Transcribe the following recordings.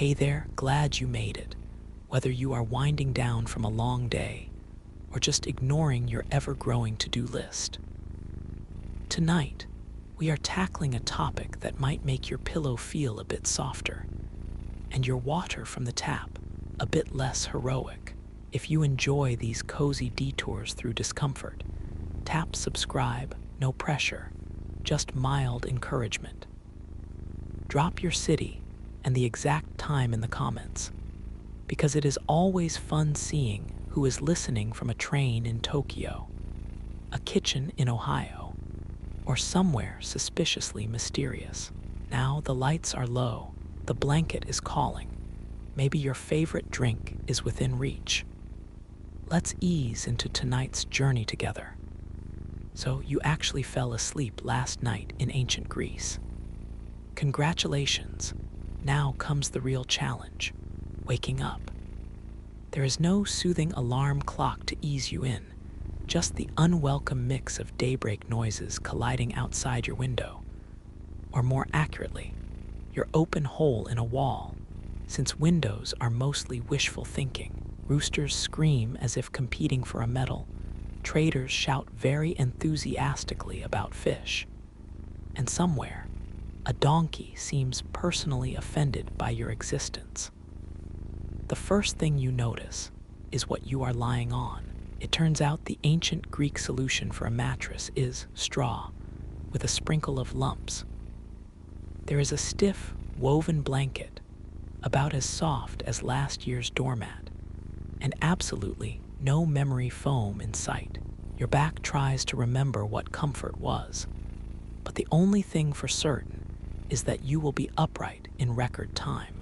Hey there, glad you made it. Whether you are winding down from a long day or just ignoring your ever-growing to-do list. Tonight, we are tackling a topic that might make your pillow feel a bit softer and your water from the tap a bit less heroic. If you enjoy these cozy detours through discomfort, tap subscribe, no pressure, just mild encouragement. Drop your city and the exact time in the comments, because it is always fun seeing who is listening from a train in Tokyo, a kitchen in Ohio, or somewhere suspiciously mysterious. Now the lights are low, the blanket is calling, maybe your favorite drink is within reach. Let's ease into tonight's journey together. So you actually fell asleep last night in ancient Greece. Congratulations. Now comes the real challenge, waking up. There is no soothing alarm clock to ease you in, just the unwelcome mix of daybreak noises colliding outside your window, or more accurately, your open hole in a wall, since windows are mostly wishful thinking. Roosters scream as if competing for a medal, traders shout very enthusiastically about fish, and somewhere, a donkey seems personally offended by your existence. The first thing you notice is what you are lying on. It turns out the ancient Greek solution for a mattress is straw, with a sprinkle of lumps. There is a stiff, woven blanket, about as soft as last year's doormat, and absolutely no memory foam in sight. Your back tries to remember what comfort was, but the only thing for certain is that you will be upright in record time,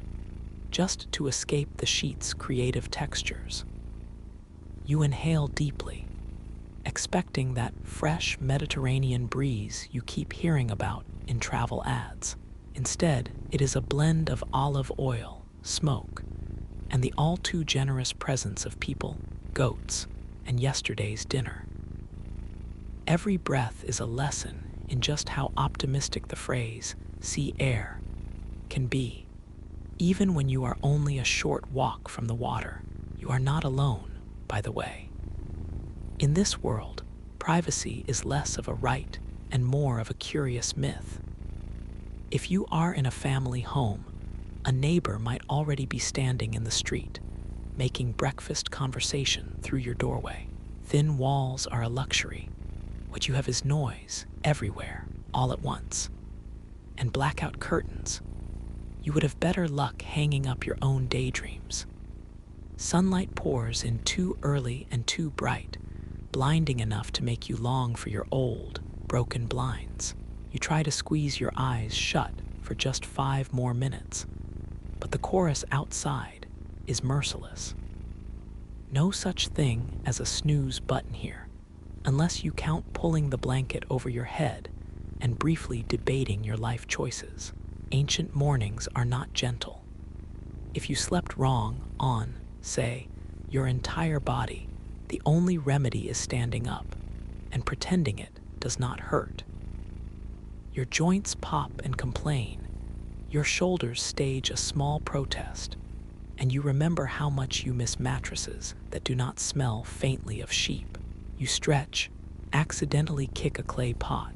just to escape the sheet's creative textures. You inhale deeply, expecting that fresh Mediterranean breeze you keep hearing about in travel ads. Instead, it is a blend of olive oil, smoke, and the all-too generous presence of people, goats, and yesterday's dinner. Every breath is a lesson in just how optimistic the phrase, sea air, can be. Even when you are only a short walk from the water, you are not alone, by the way. In this world, privacy is less of a right and more of a curious myth. If you are in a family home, a neighbor might already be standing in the street, making breakfast conversation through your doorway. Thin walls are a luxury. What you have is noise everywhere, all at once. And blackout curtains. You would have better luck hanging up your own daydreams. Sunlight pours in too early and too bright, blinding enough to make you long for your old, broken blinds. You try to squeeze your eyes shut for just 5 more minutes, but the chorus outside is merciless. No such thing as a snooze button here, unless you count pulling the blanket over your head and briefly debating your life choices. Ancient mornings are not gentle. If you slept wrong on, say, your entire body, the only remedy is standing up and pretending it does not hurt. Your joints pop and complain, your shoulders stage a small protest, and you remember how much you miss mattresses that do not smell faintly of sheep. You stretch, accidentally kick a clay pot,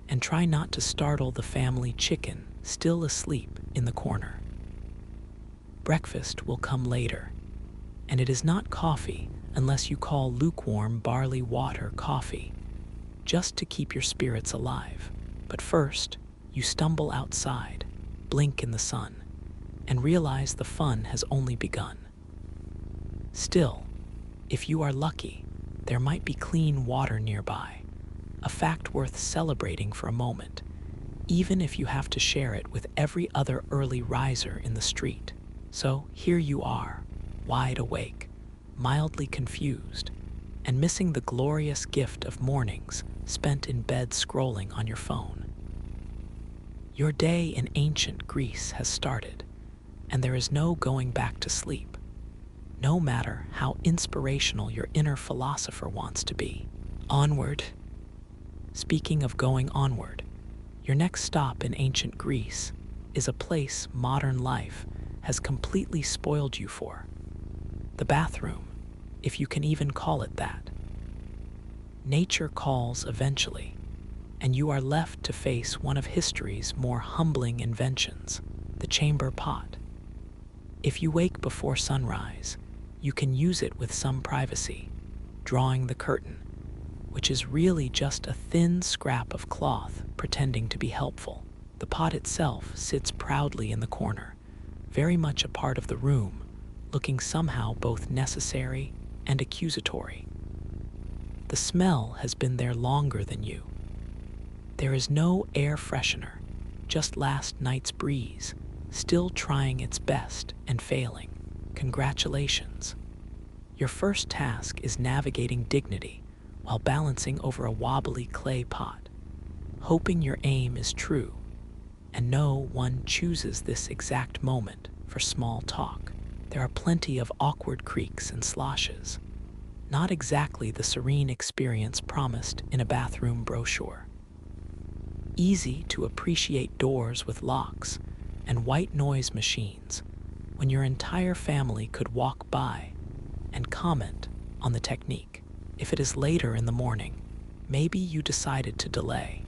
and try not to startle the family chicken still asleep in the corner. Breakfast will come later, and it is not coffee unless you call lukewarm barley water coffee, just to keep your spirits alive. But first, you stumble outside, blink in the sun, and realize the fun has only begun. Still, if you are lucky, there might be clean water nearby, a fact worth celebrating for a moment, even if you have to share it with every other early riser in the street. So here you are, wide awake, mildly confused, and missing the glorious gift of mornings spent in bed scrolling on your phone. Your day in ancient Greece has started, and there is no going back to sleep, no matter how inspirational your inner philosopher wants to be. Onward. Speaking of going onward, your next stop in ancient Greece is a place modern life has completely spoiled you for. The bathroom, if you can even call it that. Nature calls eventually, and you are left to face one of history's more humbling inventions, the chamber pot. If you wake before sunrise, you can use it with some privacy, drawing the curtain, which is really just a thin scrap of cloth pretending to be helpful. The pot itself sits proudly in the corner, very much a part of the room, looking somehow both necessary and accusatory. The smell has been there longer than you. There is no air freshener, just last night's breeze, still trying its best and failing. Congratulations. Your first task is navigating dignity while balancing over a wobbly clay pot, hoping your aim is true, and no one chooses this exact moment for small talk. There are plenty of awkward creaks and sloshes, not exactly the serene experience promised in a bathroom brochure. Easy to appreciate doors with locks and white noise machines when your entire family could walk by and comment on the technique. If it is later in the morning, maybe you decided to delay.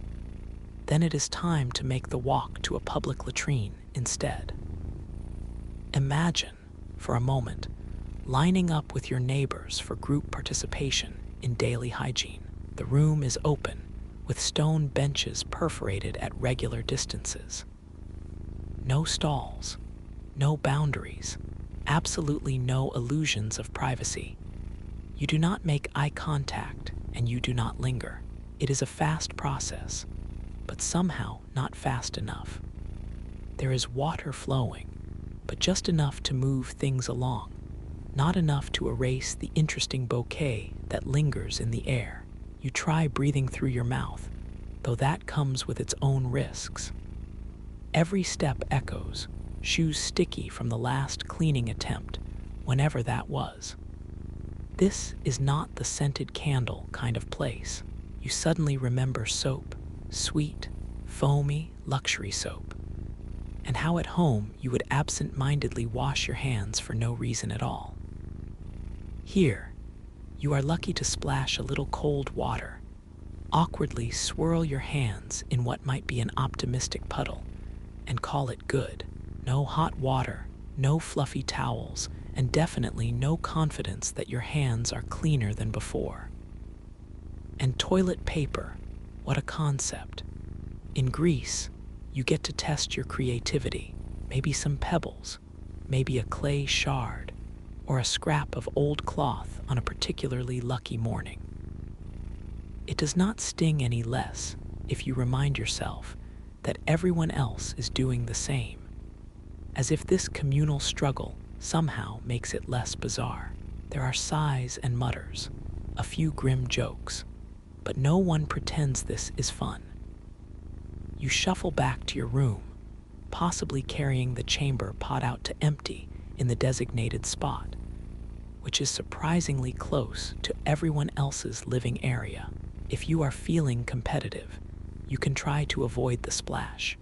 Then it is time to make the walk to a public latrine instead. Imagine, for a moment, lining up with your neighbors for group participation in daily hygiene. The room is open, with stone benches perforated at regular distances. No stalls, no boundaries, absolutely no illusions of privacy. You do not make eye contact and you do not linger. It is a fast process, but somehow not fast enough. There is water flowing, but just enough to move things along, not enough to erase the interesting bouquet that lingers in the air. You try breathing through your mouth, though that comes with its own risks. Every step echoes, shoes sticky from the last cleaning attempt, whenever that was. This is not the scented candle kind of place. You suddenly remember soap, sweet, foamy, luxury soap, and how at home you would absent-mindedly wash your hands for no reason at all. Here, you are lucky to splash a little cold water, awkwardly swirl your hands in what might be an optimistic puddle, and call it good. No hot water, no fluffy towels, and definitely no confidence that your hands are cleaner than before. And toilet paper, what a concept. In Greece, you get to test your creativity, maybe some pebbles, maybe a clay shard, or a scrap of old cloth on a particularly lucky morning. It does not sting any less if you remind yourself that everyone else is doing the same, as if this communal struggle somehow makes it less bizarre. There are sighs and mutters, a few grim jokes, but no one pretends this is fun. You shuffle back to your room, possibly carrying the chamber pot out to empty in the designated spot, which is surprisingly close to everyone else's living area. If you are feeling competitive, you can try to avoid the splash.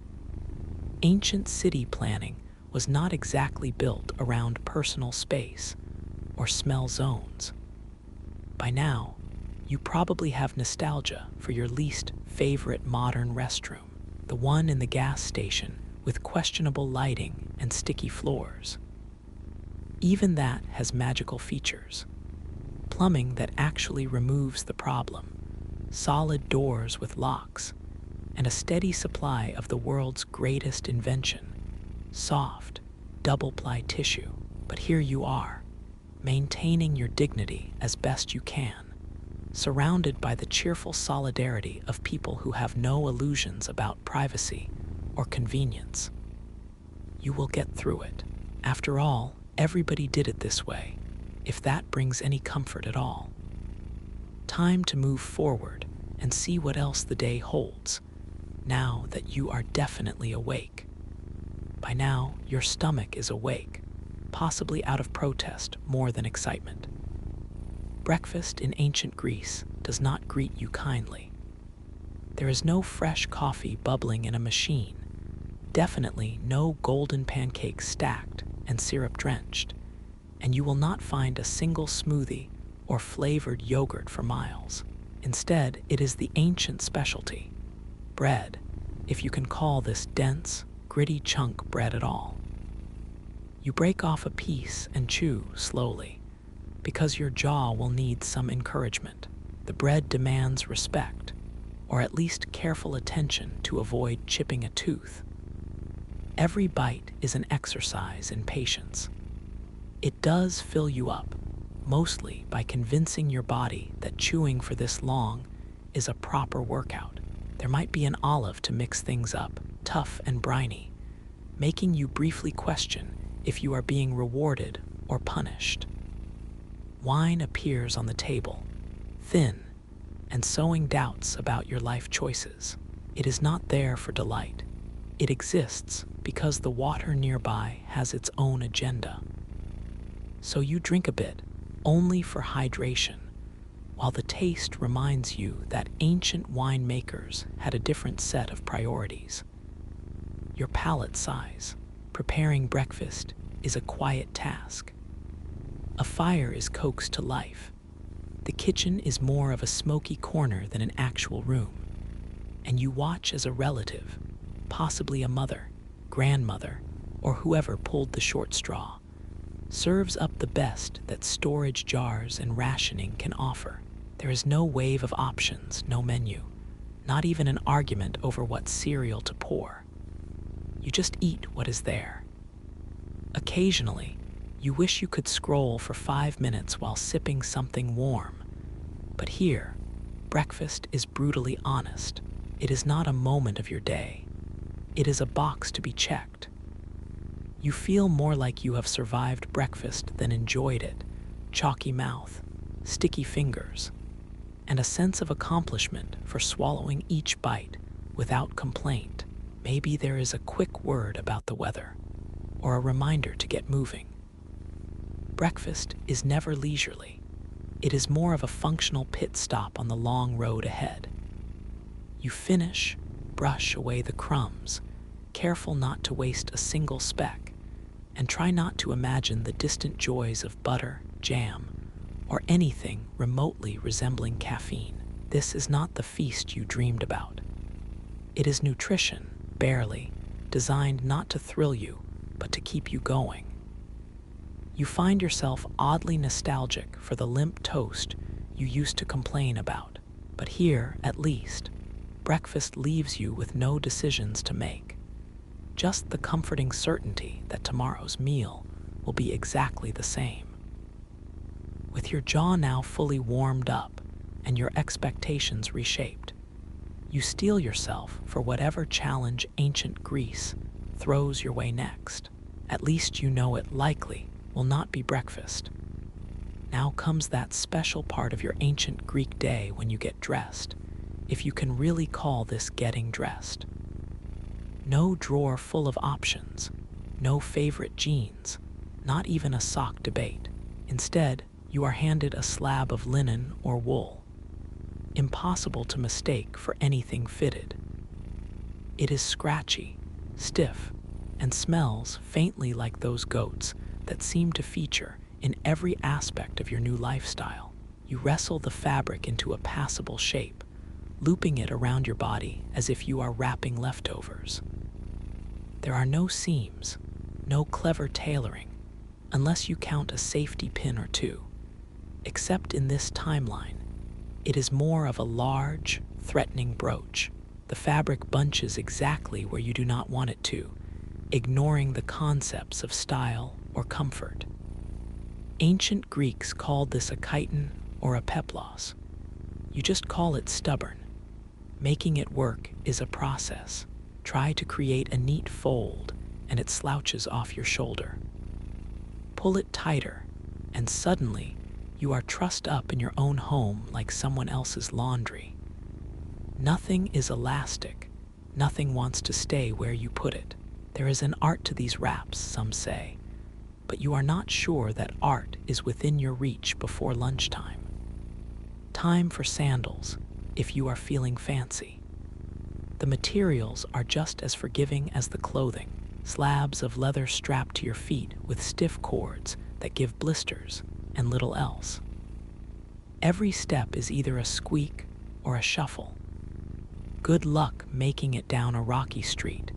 Ancient city planning was not exactly built around personal space or smell zones. By now, you probably have nostalgia for your least favorite modern restroom, the one in the gas station with questionable lighting and sticky floors. Even that has magical features. Plumbing that actually removes the problem, solid doors with locks, and a steady supply of the world's greatest invention, soft, double-ply tissue. But here you are, maintaining your dignity as best you can, surrounded by the cheerful solidarity of people who have no illusions about privacy or convenience. You will get through it. After all, everybody did it this way, if that brings any comfort at all. Time to move forward and see what else the day holds, now that you are definitely awake. By now, your stomach is awake, possibly out of protest more than excitement. Breakfast in ancient Greece does not greet you kindly. There is no fresh coffee bubbling in a machine, definitely no golden pancakes stacked and syrup-drenched, and you will not find a single smoothie or flavored yogurt for miles. Instead, it is the ancient specialty, bread, if you can call this dense, gritty chunk bread at all. You break off a piece and chew slowly, because your jaw will need some encouragement. The bread demands respect, or at least careful attention to avoid chipping a tooth. Every bite is an exercise in patience. It does fill you up, mostly by convincing your body that chewing for this long is a proper workout. There might be an olive to mix things up, tough and briny, making you briefly question if you are being rewarded or punished. Wine appears on the table, thin, and sowing doubts about your life choices. It is not there for delight. It exists because the water nearby has its own agenda. So you drink a bit, only for hydration, while the taste reminds you that ancient winemakers had a different set of priorities. Your palate sighs. Preparing breakfast is a quiet task. A fire is coaxed to life. The kitchen is more of a smoky corner than an actual room, and you watch as a relative, possibly a mother, grandmother, or whoever pulled the short straw, serves up the best that storage jars and rationing can offer. There is no wave of options, no menu, not even an argument over what cereal to pour. You just eat what is there. Occasionally, you wish you could scroll for 5 minutes while sipping something warm. But here, breakfast is brutally honest. It is not a moment of your day. It is a box to be checked. You feel more like you have survived breakfast than enjoyed it. Chalky mouth, sticky fingers, and a sense of accomplishment for swallowing each bite without complaint. Maybe there is a quick word about the weather, or a reminder to get moving. Breakfast is never leisurely. It is more of a functional pit stop on the long road ahead. You finish, brush away the crumbs, careful not to waste a single speck, and try not to imagine the distant joys of butter, jam, or anything remotely resembling caffeine. This is not the feast you dreamed about. It is nutrition, barely, designed not to thrill you, but to keep you going. You find yourself oddly nostalgic for the limp toast you used to complain about. But here, at least, breakfast leaves you with no decisions to make. Just the comforting certainty that tomorrow's meal will be exactly the same. With your jaw now fully warmed up and your expectations reshaped, you steel yourself for whatever challenge ancient Greece throws your way next. At least you know it likely will not be breakfast. Now comes that special part of your ancient Greek day when you get dressed, if you can really call this getting dressed. No drawer full of options, no favorite jeans, not even a sock debate. Instead, you are handed a slab of linen or wool, impossible to mistake for anything fitted. It is scratchy, stiff, and smells faintly like those goats that seem to feature in every aspect of your new lifestyle. You wrestle the fabric into a passable shape, looping it around your body as if you are wrapping leftovers. There are no seams, no clever tailoring, unless you count a safety pin or two. Except in this timeline, it is more of a large, threatening brooch. The fabric bunches exactly where you do not want it to, ignoring the concepts of style or comfort. Ancient Greeks called this a chiton or a peplos. You just call it stubborn. Making it work is a process. Try to create a neat fold, and it slouches off your shoulder. Pull it tighter, and suddenly you are trussed up in your own home like someone else's laundry. Nothing is elastic. Nothing wants to stay where you put it. There is an art to these wraps, some say, but you are not sure that art is within your reach before lunchtime. Time for sandals, if you are feeling fancy. The materials are just as forgiving as the clothing. slabs of leather strapped to your feet with stiff cords that give blisters and little else. Every step is either a squeak or a shuffle. Good luck making it down a rocky street,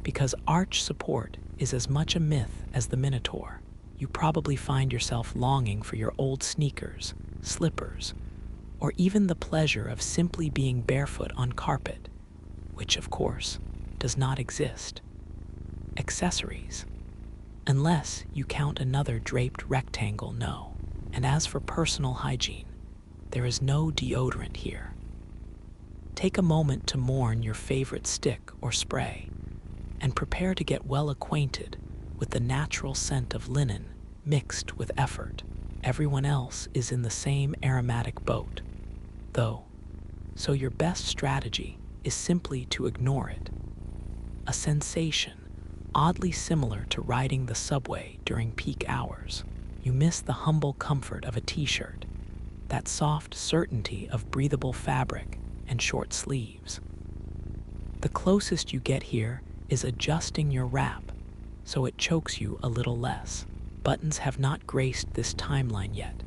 because arch support is as much a myth as the Minotaur. You probably find yourself longing for your old sneakers, slippers, or even the pleasure of simply being barefoot on carpet, which, of course, does not exist. Accessories, unless you count another draped rectangle, no. And as for personal hygiene, there is no deodorant here. Take a moment to mourn your favorite stick or spray, and prepare to get well acquainted with the natural scent of linen mixed with effort. Everyone else is in the same aromatic boat, though, so your best strategy is simply to ignore it. A sensation oddly similar to riding the subway during peak hours. You miss the humble comfort of a t-shirt, that soft certainty of breathable fabric and short sleeves. The closest you get here is adjusting your wrap so it chokes you a little less. Buttons have not graced this timeline yet,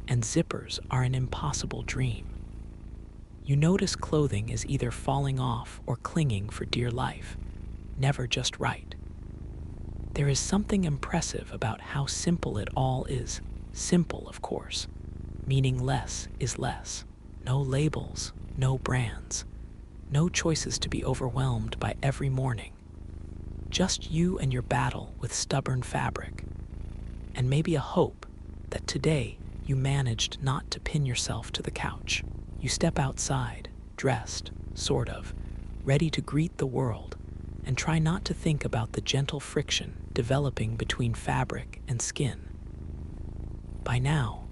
and zippers are an impossible dream. You notice clothing is either falling off or clinging for dear life, never just right. There is something impressive about how simple it all is. Simple, of course, meaning less is less. No labels, no brands, no choices to be overwhelmed by every morning. Just you and your battle with stubborn fabric, and maybe a hope that today you managed not to pin yourself to the couch. You step outside, dressed, sort of, ready to greet the world, and try not to think about the gentle friction developing between fabric and skin. By now,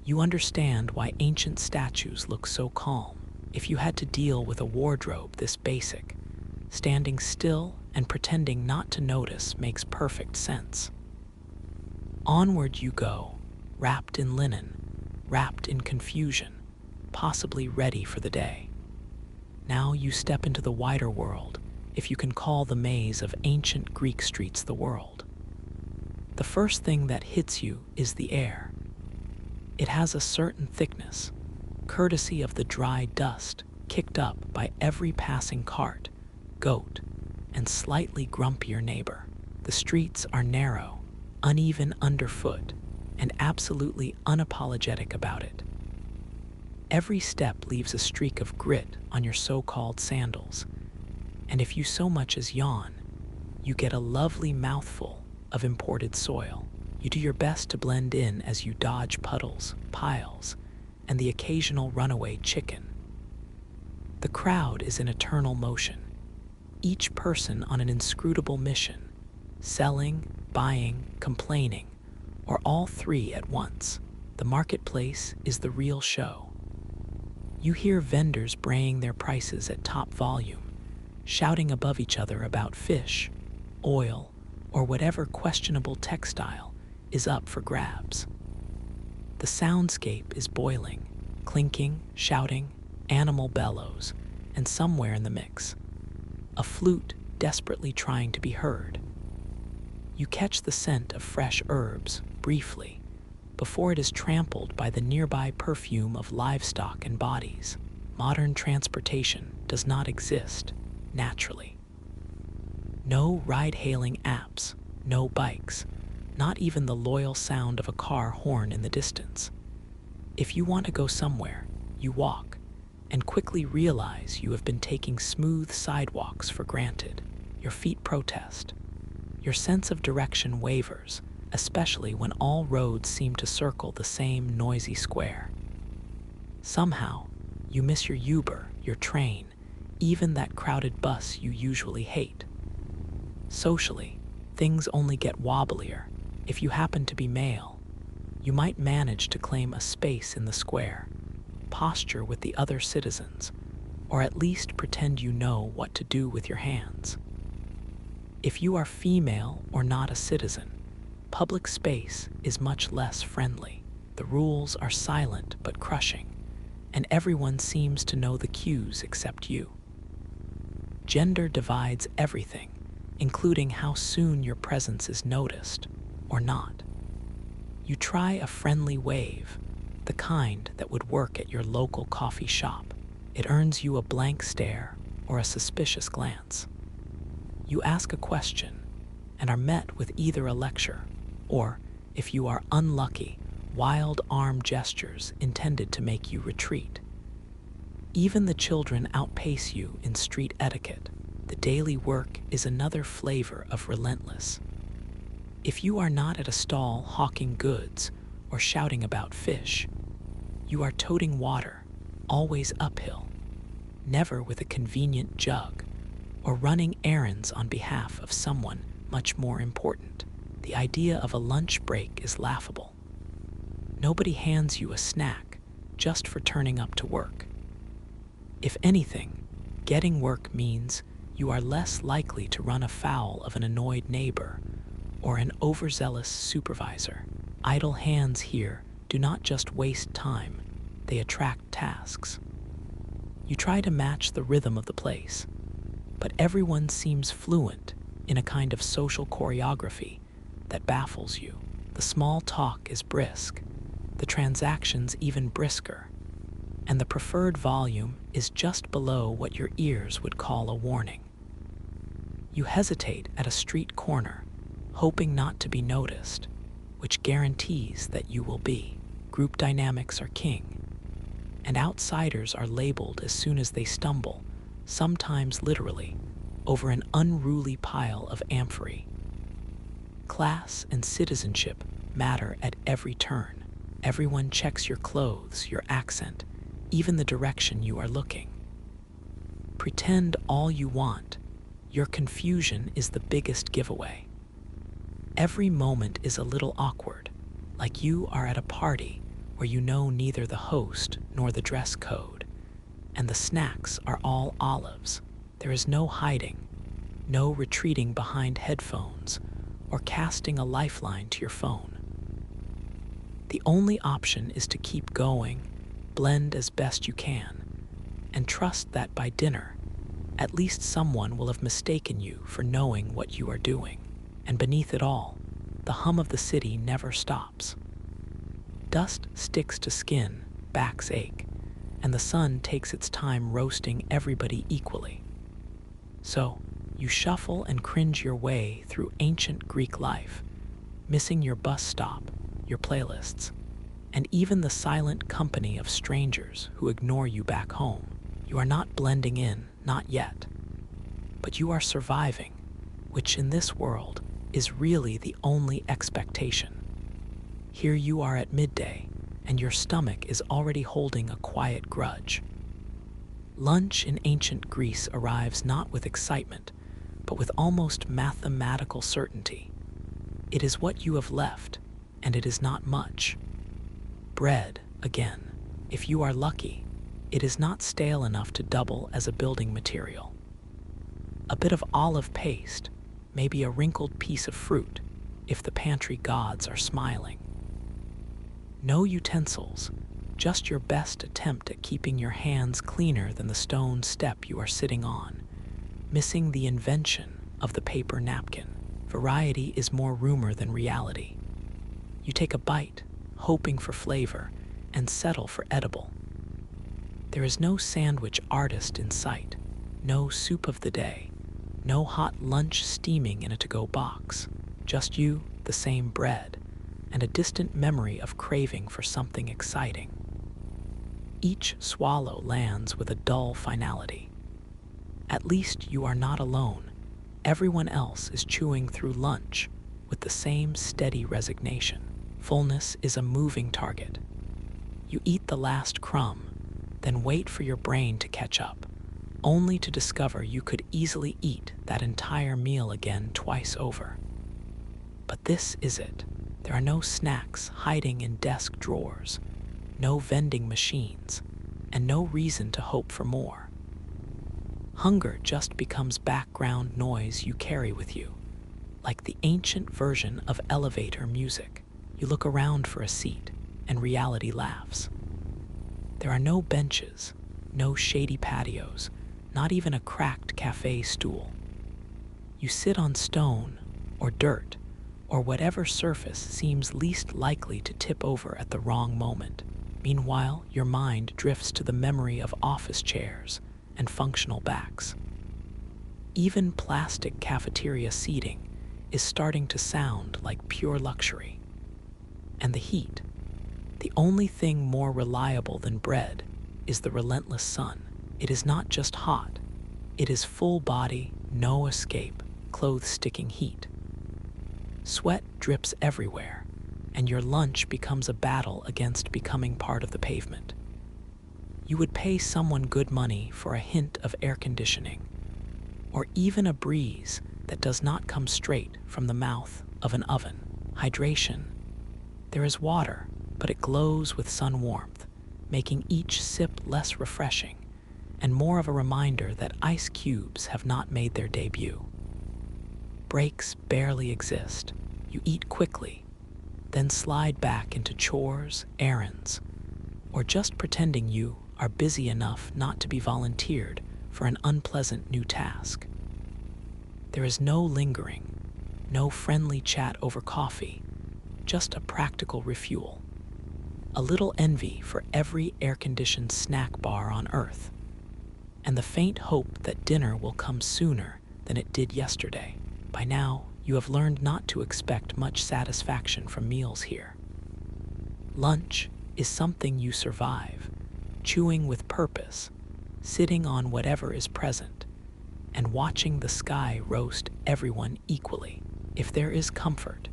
you understand why ancient statues look so calm. If you had to deal with a wardrobe this basic, standing still and pretending not to notice makes perfect sense. Onward you go, wrapped in linen, wrapped in confusion, possibly ready for the day. Now you step into the wider world, if you can call the maze of ancient Greek streets the world. The first thing that hits you is the air. It has a certain thickness, courtesy of the dry dust kicked up by every passing cart, goat, and slightly grumpier neighbor. The streets are narrow, uneven underfoot, and absolutely unapologetic about it. Every step leaves a streak of grit on your so-called sandals, and if you so much as yawn, you get a lovely mouthful of imported soil. You do your best to blend in as you dodge puddles, piles, and the occasional runaway chicken. The crowd is in eternal motion, each person on an inscrutable mission, selling, buying, complaining, or all three at once. The marketplace is the real show. You hear vendors braying their prices at top volume, shouting above each other about fish, oil, or whatever questionable textile is up for grabs. The soundscape is boiling, clinking, shouting, animal bellows, and somewhere in the mix, a flute desperately trying to be heard. You catch the scent of fresh herbs briefly, before it is trampled by the nearby perfume of livestock and bodies. Modern transportation does not exist naturally. No ride-hailing apps, no bikes, not even the loyal sound of a car horn in the distance. If you want to go somewhere, you walk, and quickly realize you have been taking smooth sidewalks for granted. Your feet protest. Your sense of direction wavers, especially when all roads seem to circle the same noisy square. Somehow, you miss your Uber, your train, even that crowded bus you usually hate. Socially, things only get wobblier. If you happen to be male, you might manage to claim a space in the square, posture with the other citizens, or at least pretend you know what to do with your hands. If you are female or not a citizen, public space is much less friendly. The rules are silent but crushing, and everyone seems to know the cues except you. Gender divides everything, including how soon your presence is noticed or not. You try a friendly wave, the kind that would work at your local coffee shop. It earns you a blank stare or a suspicious glance. You ask a question and are met with either a lecture or, if you are unlucky, wild arm gestures intended to make you retreat. Even the children outpace you in street etiquette. The daily work is another flavor of relentless. If you are not at a stall hawking goods or shouting about fish, you are toting water, always uphill, never with a convenient jug, or running errands on behalf of someone much more important. The idea of a lunch break is laughable. Nobody hands you a snack just for turning up to work. If anything, getting work means you are less likely to run afoul of an annoyed neighbor or an overzealous supervisor. Idle hands here do not just waste time, they attract tasks. You try to match the rhythm of the place, but everyone seems fluent in a kind of social choreography that baffles you. The small talk is brisk, the transactions even brisker, and the preferred volume is just below what your ears would call a warning. You hesitate at a street corner, hoping not to be noticed, which guarantees that you will be. Group dynamics are king, and outsiders are labeled as soon as they stumble, sometimes literally, over an unruly pile of amphorae. Class and citizenship matter at every turn. Everyone checks your clothes, your accent, even the direction you are looking. Pretend all you want, your confusion is the biggest giveaway. Every moment is a little awkward, like you are at a party where you know neither the host nor the dress code, and the snacks are all olives. There is no hiding, no retreating behind headphones, or casting a lifeline to your phone. The only option is to keep going, blend as best you can, and trust that by dinner, at least someone will have mistaken you for knowing what you are doing. And beneath it all, the hum of the city never stops. Dust sticks to skin, backs ache, and the sun takes its time roasting everybody equally. So, you shuffle and cringe your way through ancient Greek life, missing your bus stop, your playlists, and even the silent company of strangers who ignore you back home. You are not blending in, not yet, but you are surviving, which in this world is really the only expectation. Here you are at midday, and your stomach is already holding a quiet grudge. Lunch in ancient Greece arrives not with excitement, but with almost mathematical certainty. It is what you have left, and it is not much. Bread, again, if you are lucky, it is not stale enough to double as a building material. A bit of olive paste, maybe a wrinkled piece of fruit, if the pantry gods are smiling. No utensils, just your best attempt at keeping your hands cleaner than the stone step you are sitting on, missing the invention of the paper napkin. Variety is more rumor than reality. You take a bite, hoping for flavor, and settle for edible. There is no sandwich artist in sight, no soup of the day, no hot lunch steaming in a to-go box, just you, the same bread, and a distant memory of craving for something exciting. Each swallow lands with a dull finality. At least you are not alone. Everyone else is chewing through lunch with the same steady resignation. Fullness is a moving target. You eat the last crumb, then wait for your brain to catch up, only to discover you could easily eat that entire meal again twice over. But this is it. There are no snacks hiding in desk drawers, no vending machines, and no reason to hope for more. Hunger just becomes background noise you carry with you, like the ancient version of elevator music. You look around for a seat, and reality laughs. There are no benches, no shady patios, not even a cracked cafe stool. You sit on stone or dirt or whatever surface seems least likely to tip over at the wrong moment. Meanwhile, your mind drifts to the memory of office chairs and functional backs. Even plastic cafeteria seating is starting to sound like pure luxury. And the heat, the only thing more reliable than bread, is the relentless sun. It is not just hot, it is full body, no escape, clothes-sticking heat. Sweat drips everywhere, and your lunch becomes a battle against becoming part of the pavement. You would pay someone good money for a hint of air conditioning, or even a breeze that does not come straight from the mouth of an oven. Hydration. There is water, but it glows with sun warmth, making each sip less refreshing and more of a reminder that ice cubes have not made their debut. Breaks barely exist. You eat quickly, then slide back into chores, errands, or just pretending you are busy enough not to be volunteered for an unpleasant new task. There is no lingering, no friendly chat over coffee, just a practical refuel. A little envy for every air-conditioned snack bar on Earth, and the faint hope that dinner will come sooner than it did yesterday. By now, you have learned not to expect much satisfaction from meals here. Lunch is something you survive, chewing with purpose, sitting on whatever is present, and watching the sky roast everyone equally. If there is comfort,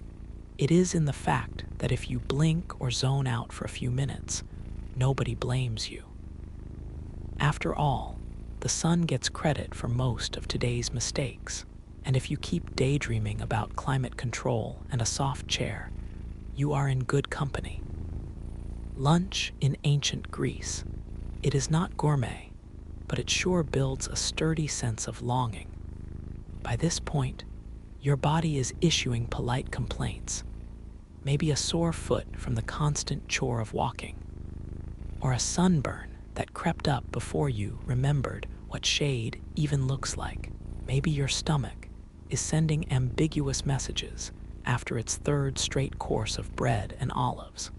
it is in the fact that if you blink or zone out for a few minutes, nobody blames you. After all, the sun gets credit for most of today's mistakes, and if you keep daydreaming about climate control and a soft chair, you are in good company. Lunch in ancient Greece. It is not gourmet, but it sure builds a sturdy sense of longing. By this point, your body is issuing polite complaints, maybe a sore foot from the constant chore of walking, or a sunburn that crept up before you remembered what shade even looks like. Maybe your stomach is sending ambiguous messages after its third straight course of bread and olives.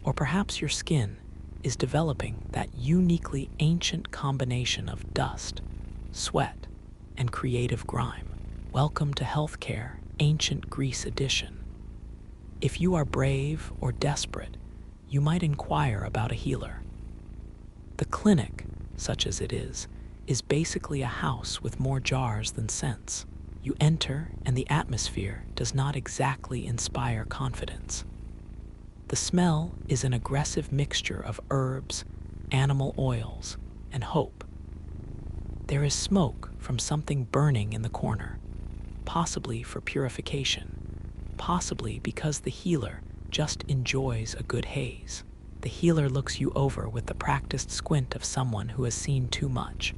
Or perhaps your skin is developing that uniquely ancient combination of dust, sweat, and creative grime. Welcome to Healthcare, Ancient Greece Edition. If you are brave or desperate, you might inquire about a healer. The clinic, such as it is basically a house with more jars than sense. You enter, and the atmosphere does not exactly inspire confidence. The smell is an aggressive mixture of herbs, animal oils, and hope. There is smoke from something burning in the corner, possibly for purification, possibly because the healer just enjoys a good haze. The healer looks you over with the practiced squint of someone who has seen too much,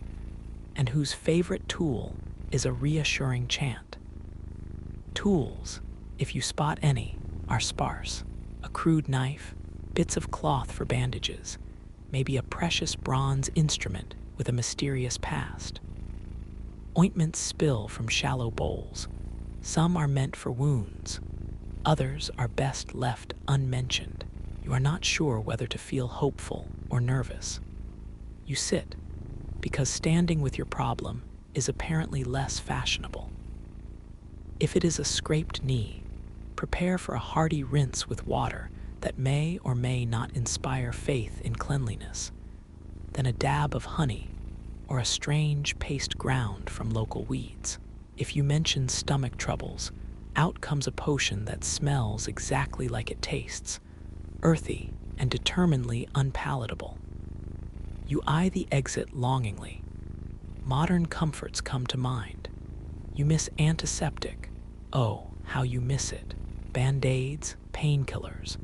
and whose favorite tool is a reassuring chant. Tools, if you spot any, are sparse. A crude knife, bits of cloth for bandages, maybe a precious bronze instrument with a mysterious past. Ointments spill from shallow bowls. Some are meant for wounds. Others are best left unmentioned. You are not sure whether to feel hopeful or nervous. You sit, because standing with your problem is apparently less fashionable. If it is a scraped knee, prepare for a hearty rinse with water that may or may not inspire faith in cleanliness, then a dab of honey or a strange paste ground from local weeds. If you mention stomach troubles, out comes a potion that smells exactly like it tastes, earthy and determinedly unpalatable. You eye the exit longingly. Modern comforts come to mind. You miss antiseptic. Oh, how you miss it. Band-aids, painkillers,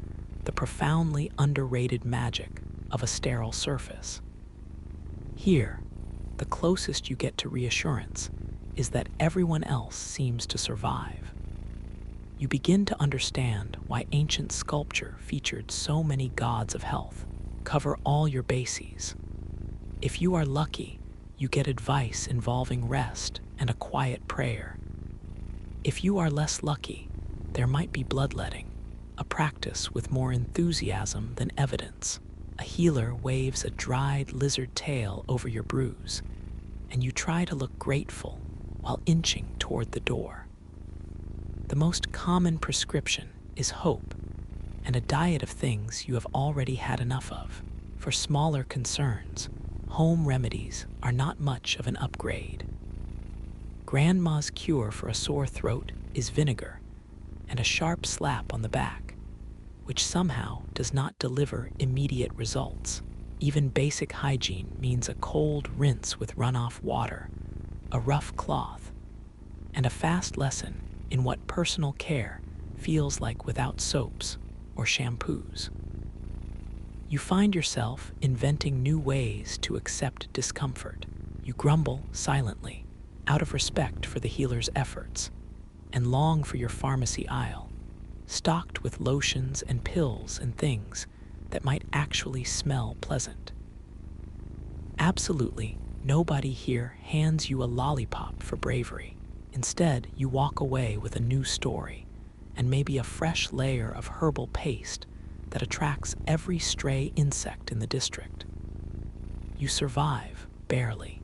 the profoundly underrated magic of a sterile surface. Here, the closest you get to reassurance is that everyone else seems to survive. You begin to understand why ancient sculpture featured so many gods of health. Cover all your bases. If you are lucky, you get advice involving rest and a quiet prayer. If you are less lucky, there might be bloodletting, a practice with more enthusiasm than evidence. A healer waves a dried lizard tail over your bruise, and you try to look grateful while inching toward the door. The most common prescription is hope and a diet of things you have already had enough of. For smaller concerns, home remedies are not much of an upgrade. Grandma's cure for a sore throat is vinegar and a sharp slap on the back, which somehow does not deliver immediate results. Even basic hygiene means a cold rinse with runoff water, a rough cloth, and a fast lesson in what personal care feels like without soaps or shampoos. You find yourself inventing new ways to accept discomfort. You grumble silently, out of respect for the healer's efforts, and long for your pharmacy aisle, stocked with lotions and pills and things that might actually smell pleasant. Absolutely nobody here hands you a lollipop for bravery. Instead, you walk away with a new story and maybe a fresh layer of herbal paste that attracts every stray insect in the district. You survive, barely.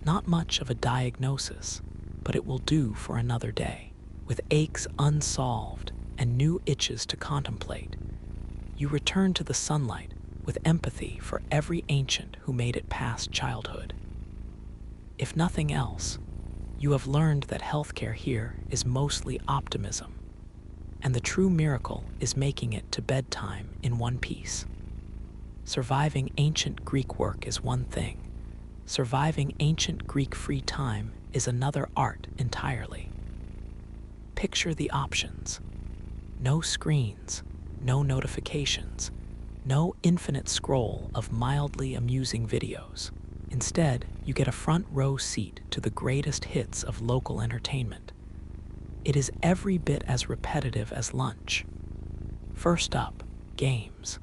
Not much of a diagnosis, but it will do for another day. With aches unsolved and new itches to contemplate, you return to the sunlight with empathy for every ancient who made it past childhood. If nothing else, you have learned that healthcare here is mostly optimism, and the true miracle is making it to bedtime in one piece. Surviving ancient Greek work is one thing. Surviving ancient Greek free time is another art entirely. Picture the options. No screens, no notifications, no infinite scroll of mildly amusing videos. Instead, you get a front row seat to the greatest hits of local entertainment. It is every bit as repetitive as lunch. First up, games.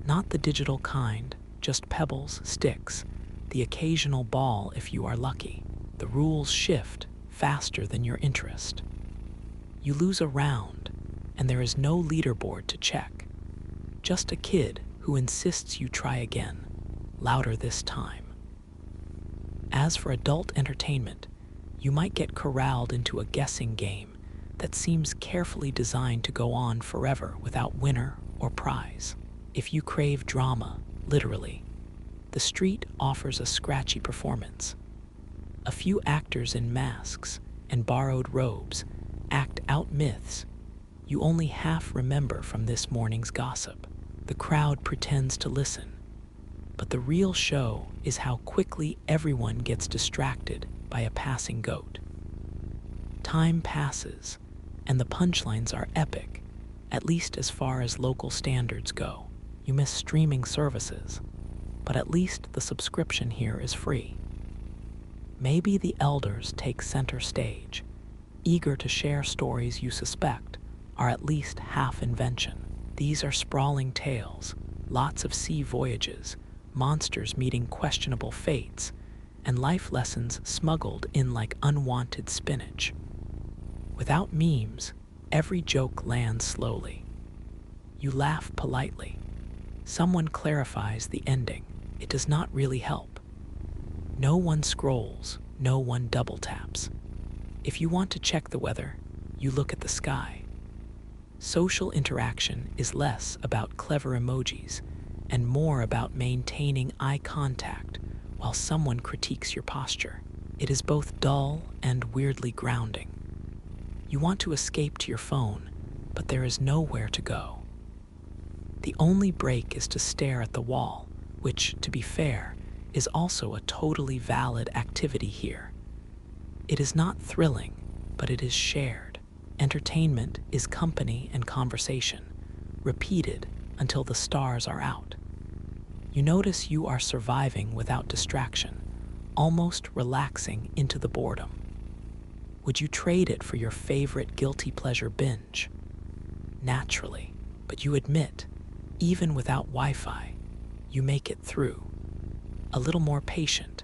Not the digital kind, just pebbles, sticks, the occasional ball if you are lucky. The rules shift faster than your interest. You lose a round, and there is no leaderboard to check. Just a kid who insists you try again, louder this time. As for adult entertainment, you might get corralled into a guessing game that seems carefully designed to go on forever without winner or prize. If you crave drama, literally, the street offers a scratchy performance. A few actors in masks and borrowed robes act out myths you only half remember from this morning's gossip. The crowd pretends to listen, but the real show is how quickly everyone gets distracted by a passing goat. Time passes, and the punchlines are epic, at least as far as local standards go. You miss streaming services, but at least the subscription here is free. Maybe the elders take center stage, eager to share stories you suspect are at least half invention. These are sprawling tales, lots of sea voyages, monsters meeting questionable fates, and life lessons smuggled in like unwanted spinach. Without memes, every joke lands slowly. You laugh politely. Someone clarifies the ending. It does not really help. No one scrolls, no one double taps. If you want to check the weather, you look at the sky. Social interaction is less about clever emojis and more about maintaining eye contact while someone critiques your posture. It is both dull and weirdly grounding. You want to escape to your phone, but there is nowhere to go. The only break is to stare at the wall, which, to be fair, is also a totally valid activity here. It is not thrilling, but it is shared. Entertainment is company and conversation, repeated until the stars are out. You notice you are surviving without distraction, almost relaxing into the boredom. Would you trade it for your favorite guilty pleasure binge? Naturally, but you admit, even without Wi-Fi, you make it through. A little more patient,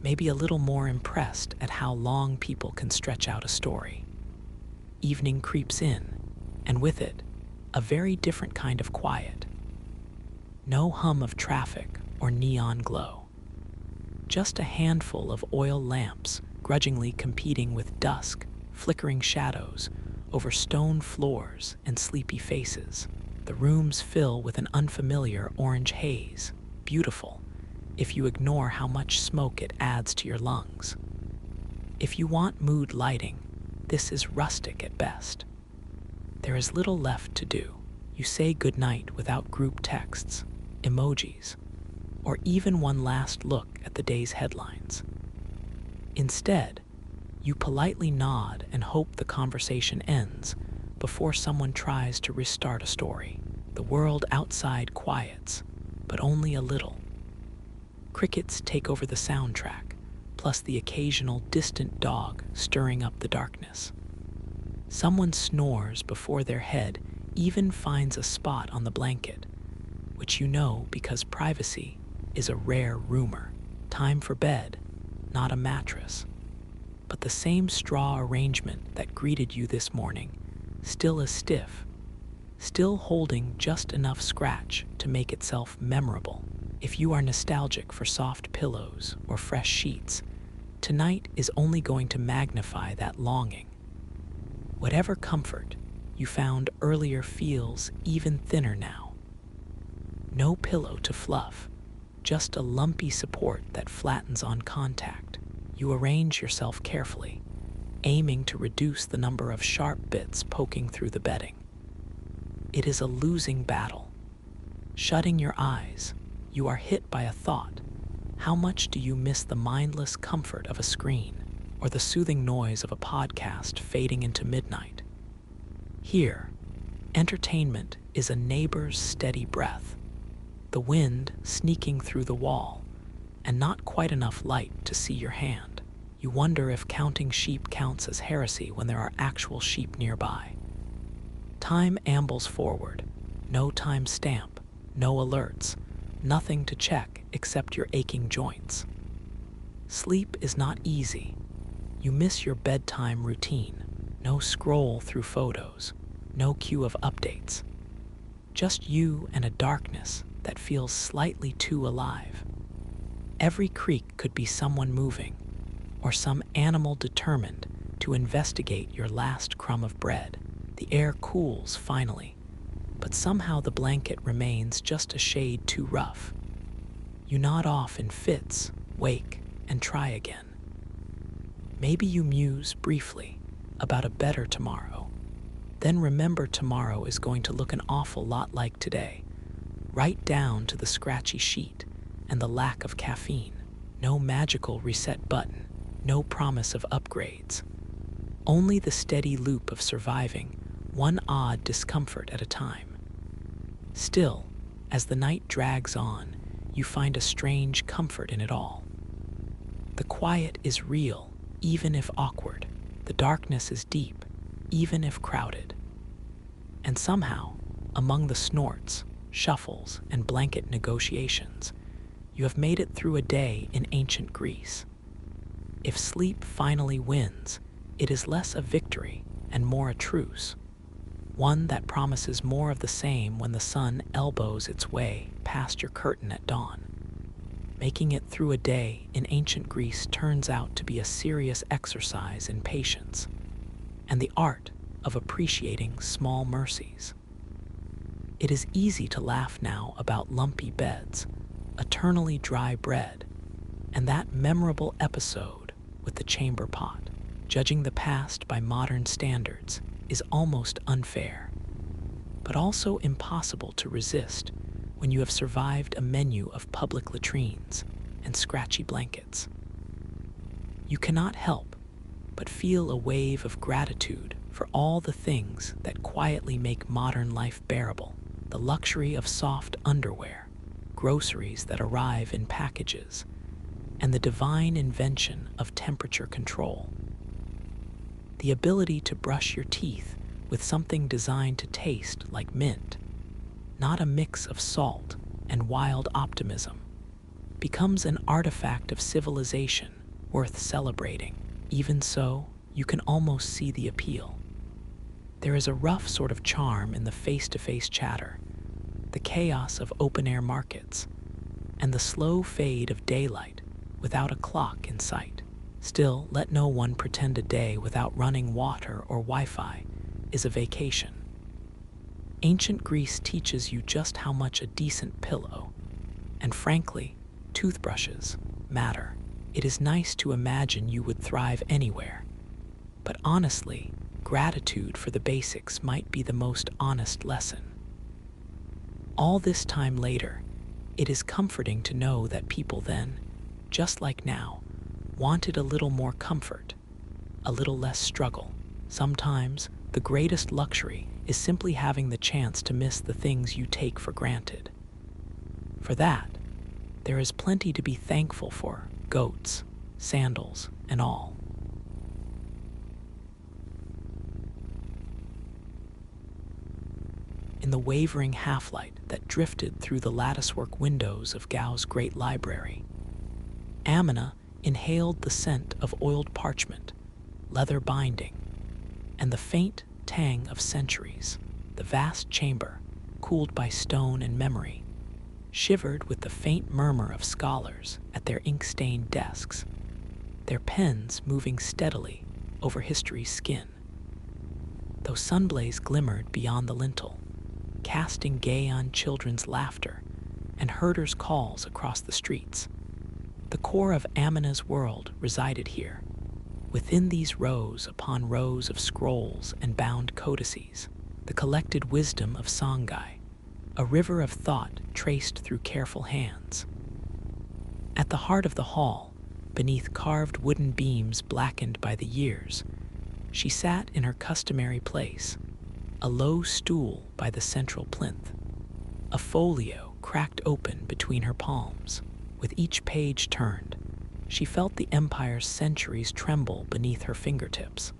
maybe a little more impressed at how long people can stretch out a story. Evening creeps in, and with it, a very different kind of quiet. No hum of traffic or neon glow. Just a handful of oil lamps grudgingly competing with dusk, flickering shadows over stone floors and sleepy faces. The rooms fill with an unfamiliar orange haze, beautiful if you ignore how much smoke it adds to your lungs. If you want mood lighting, this is rustic at best. There is little left to do. You say goodnight without group texts, emojis, or even one last look at the day's headlines. Instead, you politely nod and hope the conversation ends before someone tries to restart a story. The world outside quiets, but only a little. Crickets take over the soundtrack, plus the occasional distant dog stirring up the darkness. Someone snores before their head even finds a spot on the blanket, which you know because privacy is a rare rumor. Time for bed, not a mattress, but the same straw arrangement that greeted you this morning, still as stiff, still holding just enough scratch to make itself memorable. If you are nostalgic for soft pillows or fresh sheets, tonight is only going to magnify that longing. Whatever comfort you found earlier feels even thinner now. No pillow to fluff, just a lumpy support that flattens on contact. You arrange yourself carefully, aiming to reduce the number of sharp bits poking through the bedding. It is a losing battle. Shutting your eyes, you are hit by a thought. How much do you miss the mindless comfort of a screen or the soothing noise of a podcast fading into midnight? Here, entertainment is a neighbor's steady breath, the wind sneaking through the wall, and not quite enough light to see your hand. You wonder if counting sheep counts as heresy when there are actual sheep nearby. Time ambles forward, no time stamp, no alerts, nothing to check except your aching joints. Sleep is not easy. You miss your bedtime routine. No scroll through photos, no queue of updates. Just you and a darkness that feels slightly too alive. Every creak could be someone moving, or some animal determined to investigate your last crumb of bread. The air cools finally, but somehow the blanket remains just a shade too rough. You nod off in fits, wake, and try again. Maybe you muse briefly about a better tomorrow, then remember tomorrow is going to look an awful lot like today, right down to the scratchy sheet and the lack of caffeine. No magical reset button, no promise of upgrades, only the steady loop of surviving one odd discomfort at a time. Still, as the night drags on, you find a strange comfort in it all. The quiet is real, even if awkward. The darkness is deep, even if crowded. And somehow, among the snorts, shuffles, and blanket negotiations, you have made it through a day in ancient Greece. If sleep finally wins, it is less a victory and more a truce, one that promises more of the same when the sun elbows its way past your curtain at dawn. Making it through a day in ancient Greece turns out to be a serious exercise in patience and the art of appreciating small mercies. It is easy to laugh now about lumpy beds, eternally dry bread, and that memorable episode with the chamber pot. Judging the past by modern standards is almost unfair, but also impossible to resist when you have survived a menu of public latrines and scratchy blankets. You cannot help but feel a wave of gratitude for all the things that quietly make modern life bearable. The luxury of soft underwear, groceries that arrive in packages, and the divine invention of temperature control. The ability to brush your teeth with something designed to taste like mint, not a mix of salt and wild optimism. becomes an artifact of civilization worth celebrating. Even so, you can almost see the appeal. There is a rough sort of charm in the face-to-face chatter, the chaos of open-air markets, and the slow fade of daylight without a clock in sight. Still, let no one pretend a day without running water or Wi-Fi is a vacation. Ancient Greece teaches you just how much a decent pillow, and frankly, toothbrushes, matter. It is nice to imagine you would thrive anywhere, but honestly, gratitude for the basics might be the most honest lesson. All this time later, it is comforting to know that people then, just like now, wanted a little more comfort, a little less struggle. Sometimes, the greatest luxury is simply having the chance to miss the things you take for granted. For that, there is plenty to be thankful for, goats, sandals, and all. In the wavering half-light that drifted through the latticework windows of Gao's great library, Amina inhaled the scent of oiled parchment, leather binding, and the faint tang of centuries. The vast chamber, cooled by stone and memory, shivered with the faint murmur of scholars at their ink-stained desks, their pens moving steadily over history's skin. Though sunblaze glimmered beyond the lintel, casting gay on children's laughter and herders' calls across the streets, the core of Amina's world resided here, within these rows upon rows of scrolls and bound codices, the collected wisdom of Songhai, a river of thought traced through careful hands. At the heart of the hall, beneath carved wooden beams blackened by the years, she sat in her customary place, a low stool by the central plinth, a folio cracked open between her palms. With each page turned, she felt the empire's centuries tremble beneath her fingertips.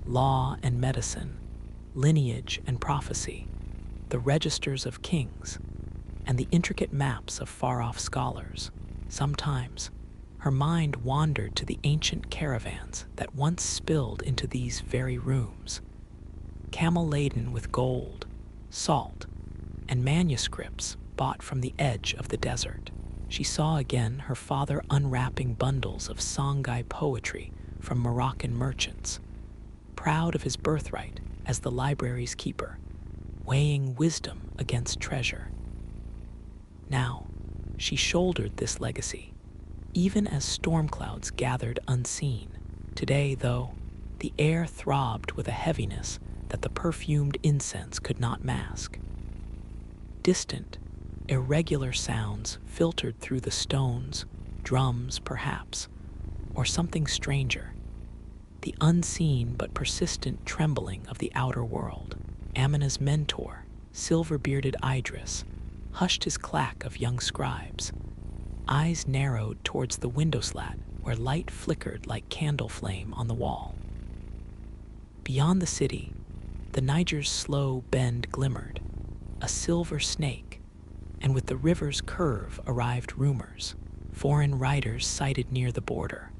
Law and medicine, lineage and prophecy, the registers of kings, and the intricate maps of far-off scholars. Sometimes, her mind wandered to the ancient caravans that once spilled into these very rooms, camel-laden with gold, salt, and manuscripts bought from the edge of the desert. She saw again her father unwrapping bundles of Songhai poetry from Moroccan merchants, proud of his birthright as the library's keeper, weighing wisdom against treasure. Now, she shouldered this legacy, even as storm clouds gathered unseen. Today, though, the air throbbed with a heaviness that the perfumed incense could not mask. Distant, irregular sounds filtered through the stones, drums perhaps, or something stranger, the unseen but persistent trembling of the outer world. Amina's mentor, silver-bearded Idris, hushed his clack of young scribes, eyes narrowed towards the window slat where light flickered like candle flame on the wall. Beyond the city, the Niger's slow bend glimmered, a silver snake, and with the river's curve arrived rumors, foreign riders sighted near the border,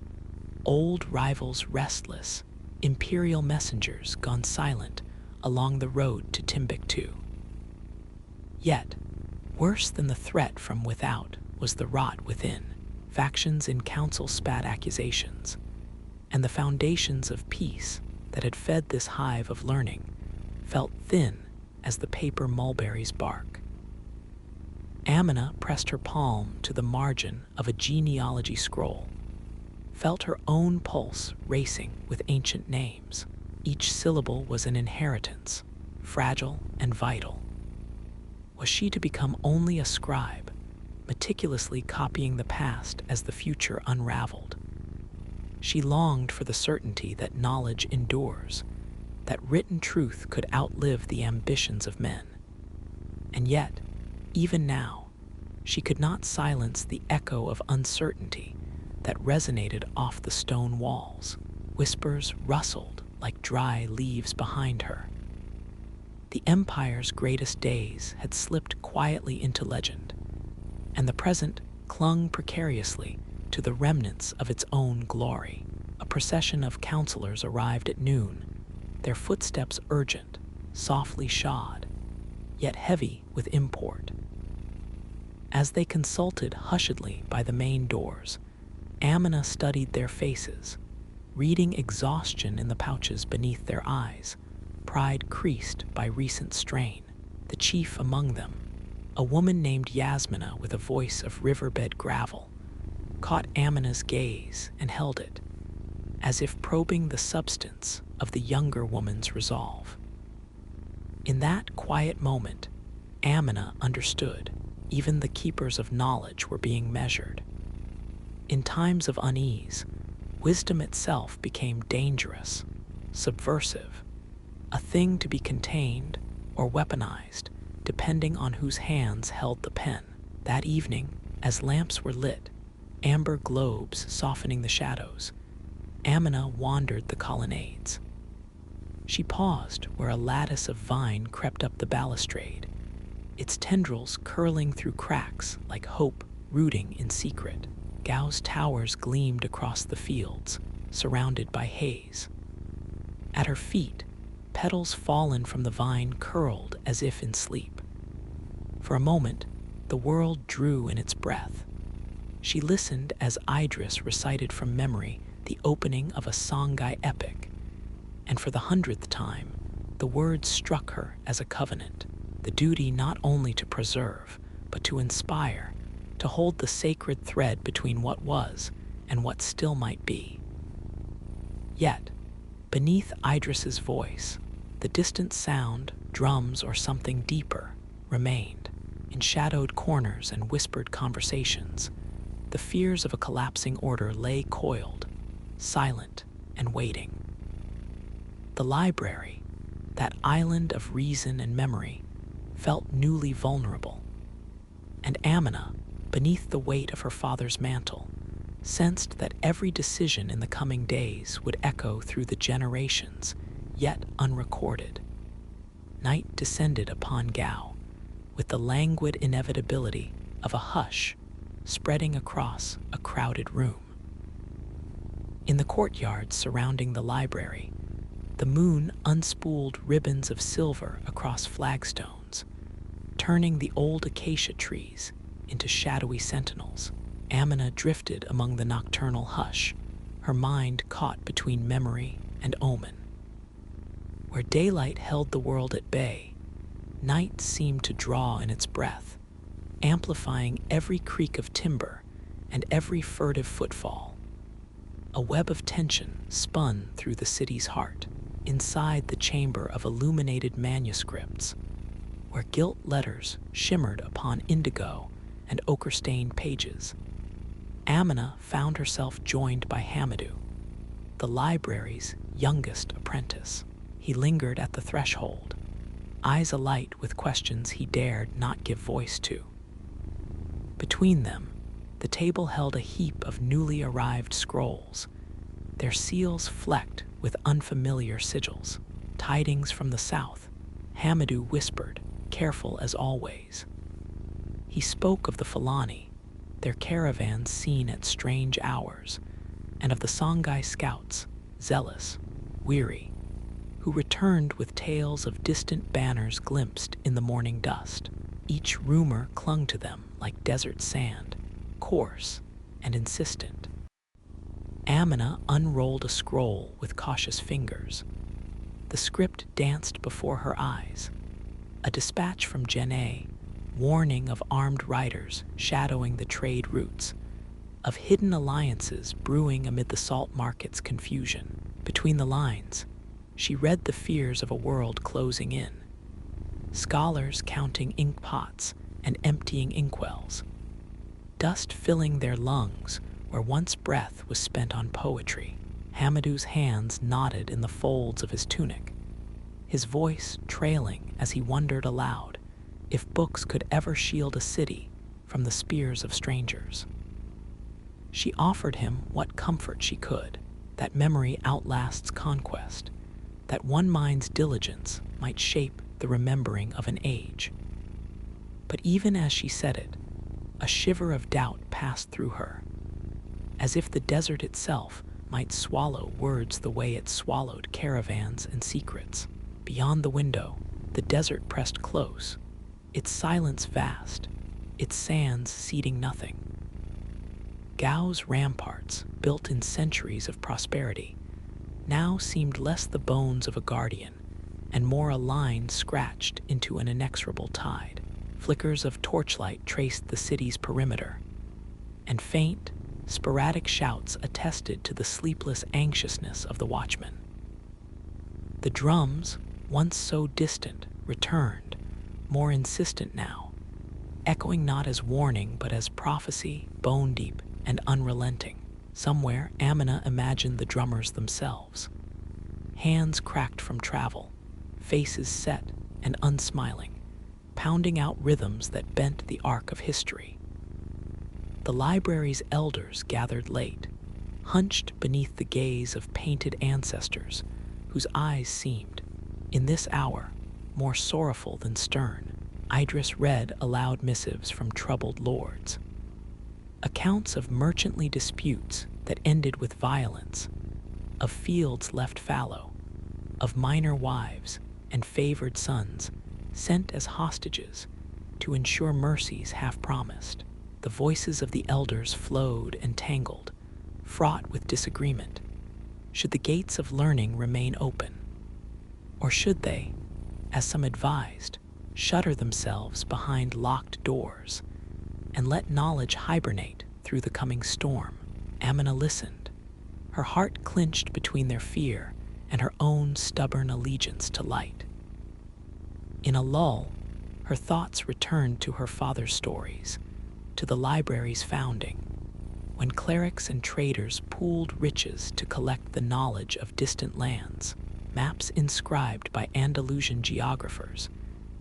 old rivals restless, imperial messengers gone silent along the road to Timbuktu. Yet, worse than the threat from without was the rot within. Factions in council spat accusations, and the foundations of peace that had fed this hive of learning felt thin as the paper mulberry's bark. Amina pressed her palm to the margin of a genealogy scroll, felt her own pulse racing with ancient names. Each syllable was an inheritance, fragile and vital. Was she to become only a scribe, meticulously copying the past as the future unraveled? She longed for the certainty that knowledge endures, that written truth could outlive the ambitions of men. And yet, even now, she could not silence the echo of uncertainty that resonated off the stone walls. Whispers rustled like dry leaves behind her. The Empire's greatest days had slipped quietly into legend, and the present clung precariously to the remnants of its own glory. A procession of counselors arrived at noon, their footsteps urgent, softly shod, yet heavy with import. As they consulted hushedly by the main doors, Amina studied their faces, reading exhaustion in the pouches beneath their eyes, pride creased by recent strain. The chief among them, a woman named Yasmina with a voice of riverbed gravel, caught Amina's gaze and held it, as if probing the substance of the younger woman's resolve. In that quiet moment, Amina understood even the keepers of knowledge were being measured. In times of unease, wisdom itself became dangerous, subversive, a thing to be contained or weaponized, depending on whose hands held the pen. That evening, as lamps were lit, amber globes softening the shadows, Amina wandered the colonnades. She paused where a lattice of vine crept up the balustrade, its tendrils curling through cracks like hope rooting in secret. Gao's towers gleamed across the fields, surrounded by haze. At her feet, petals fallen from the vine curled as if in sleep. For a moment, the world drew in its breath. She listened as Idris recited from memory the opening of a Songhai epic, and for the 100th time, the words struck her as a covenant, the duty not only to preserve, but to inspire, to hold the sacred thread between what was and what still might be. Yet, beneath Idris's voice, the distant sound, drums or something deeper, remained. In shadowed corners and whispered conversations, the fears of a collapsing order lay coiled, silent and waiting. The library, that island of reason and memory, felt newly vulnerable. And Amina, beneath the weight of her father's mantle, sensed that every decision in the coming days would echo through the generations, yet unrecorded. Night descended upon Gao, with the languid inevitability of a hush spreading across a crowded room. In the courtyard surrounding the library, the moon unspooled ribbons of silver across flagstones, turning the old acacia trees into shadowy sentinels. Amina drifted among the nocturnal hush, her mind caught between memory and omen. Where daylight held the world at bay, night seemed to draw in its breath, amplifying every creak of timber and every furtive footfall. A web of tension spun through the city's heart, inside the chamber of illuminated manuscripts, where gilt letters shimmered upon indigo and ochre-stained pages. Amina found herself joined by Hamadou, the library's youngest apprentice. He lingered at the threshold, eyes alight with questions he dared not give voice to. Between them, the table held a heap of newly arrived scrolls, their seals flecked with unfamiliar sigils. Tidings from the south, Hamadou whispered, careful as always. He spoke of the Fulani, their caravans seen at strange hours, and of the Songhai scouts, zealous, weary, who returned with tales of distant banners glimpsed in the morning dust. Each rumor clung to them like desert sand, coarse and insistent. Amina unrolled a scroll with cautious fingers. The script danced before her eyes, a dispatch from Jenne, warning of armed riders shadowing the trade routes, of hidden alliances brewing amid the salt market's confusion. Between the lines, she read the fears of a world closing in, scholars counting ink pots and emptying inkwells, dust filling their lungs where once breath was spent on poetry. Hamadou's hands knotted in the folds of his tunic, his voice trailing as he wondered aloud if books could ever shield a city from the spears of strangers. She offered him what comfort she could, that memory outlasts conquest, that one mind's diligence might shape the remembering of an age. But even as she said it, A shiver of doubt passed through her, as if the desert itself might swallow words the way it swallowed caravans and secrets. Beyond the window, the desert pressed close, its silence vast, its sands ceding nothing. Gao's ramparts, built in centuries of prosperity, now seemed less the bones of a guardian and more a line scratched into an inexorable tide. Flickers of torchlight traced the city's perimeter, and faint, sporadic shouts attested to the sleepless anxiousness of the watchmen. The drums, once so distant, returned, more insistent now, echoing not as warning but as prophecy, bone-deep and unrelenting. Somewhere, Amina imagined the drummers themselves. Hands cracked from travel, faces set and unsmiling, pounding out rhythms that bent the arc of history. The library's elders gathered late, hunched beneath the gaze of painted ancestors whose eyes seemed, in this hour, more sorrowful than stern. Idris read aloud missives from troubled lords, accounts of merchantly disputes that ended with violence, of fields left fallow, of minor wives and favored sons sent as hostages to ensure mercies half promised. The voices of the elders flowed and tangled, fraught with disagreement. Should the gates of learning remain open? Or should they, as some advised, shutter themselves behind locked doors and let knowledge hibernate through the coming storm? Amina listened, her heart clenched between their fear and her own stubborn allegiance to light. In a lull, her thoughts returned to her father's stories, to the library's founding, when clerics and traders pooled riches to collect the knowledge of distant lands, maps inscribed by Andalusian geographers,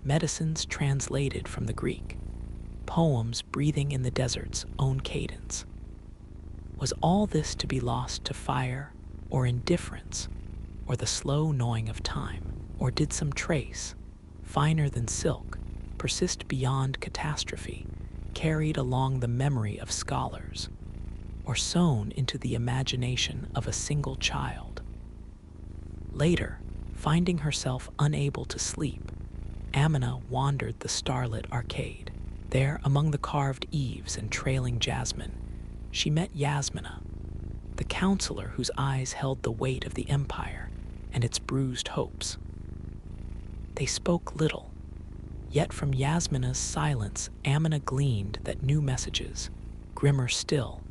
medicines translated from the Greek, poems breathing in the desert's own cadence. Was all this to be lost to fire or indifference, or the slow gnawing of time? Or did some trace, finer than silk, persist beyond catastrophe, carried along the memory of scholars, or sown into the imagination of a single child? Later, finding herself unable to sleep, Amina wandered the starlit arcade. There, among the carved eaves and trailing jasmine, she met Yasmina, the counselor whose eyes held the weight of the empire and its bruised hopes. They spoke little, yet from Yasmina's silence Amina gleaned that new messages, grimmer still,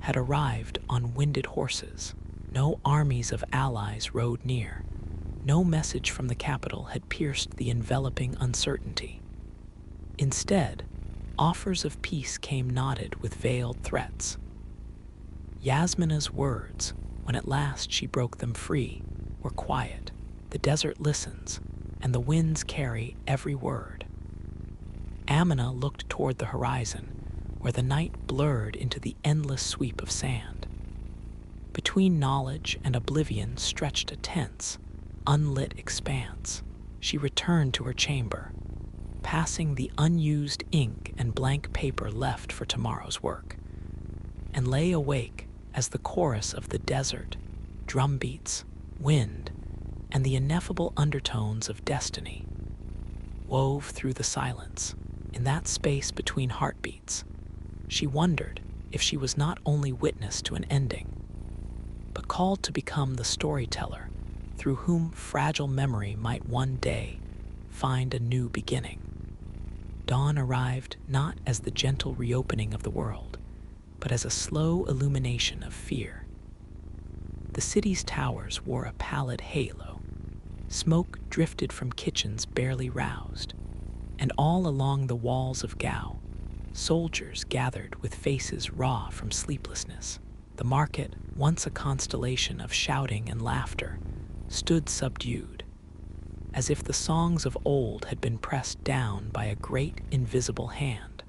had arrived on winded horses. No armies of allies rode near. No message from the capital had pierced the enveloping uncertainty. Instead, offers of peace came knotted with veiled threats. Yasmina's words, when at last she broke them free, were quiet. The desert listens, and the winds carry every word. Amina looked toward the horizon, where the night blurred into the endless sweep of sand. Between knowledge and oblivion stretched a tense, unlit expanse. She returned to her chamber, passing the unused ink and blank paper left for tomorrow's work, and lay awake as the chorus of the desert, drum beats, wind, and the ineffable undertones of destiny wove through the silence. In that space between heartbeats, she wondered if she was not only witness to an ending, but called to become the storyteller through whom fragile memory might one day find a new beginning. Dawn arrived not as the gentle reopening of the world, but as a slow illumination of fear. The city's towers wore a pallid halo. Smoke drifted from kitchens barely roused, and all along the walls of Gao, soldiers gathered with faces raw from sleeplessness. The market, once a constellation of shouting and laughter, stood subdued, as if the songs of old had been pressed down by a great invisible hand.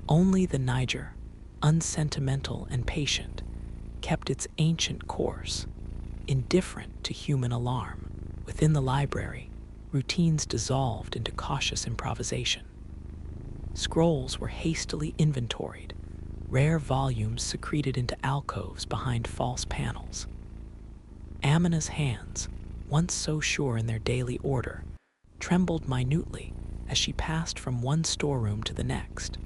Only the Niger, unsentimental and patient, kept its ancient course, indifferent to human alarm. Within the library, routines dissolved into cautious improvisation. Scrolls were hastily inventoried, rare volumes secreted into alcoves behind false panels. Amina's hands, once so sure in their daily order, trembled minutely as she passed from one storeroom to the next,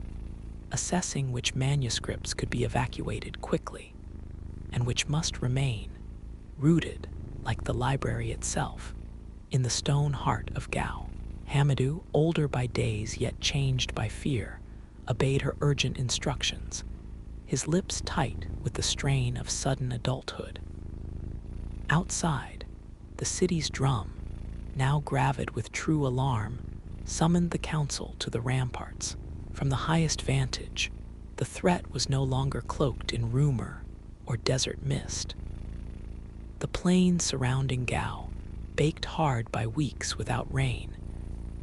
assessing which manuscripts could be evacuated quickly and which must remain, rooted, like the library itself, in the stone heart of Gao. Hamadou, older by days yet changed by fear, obeyed her urgent instructions, his lips tight with the strain of sudden adulthood. Outside, the city's drum, now gravid with true alarm, summoned the council to the ramparts. From the highest vantage, the threat was no longer cloaked in rumor or desert mist. The plain surrounding Gao, baked hard by weeks without rain,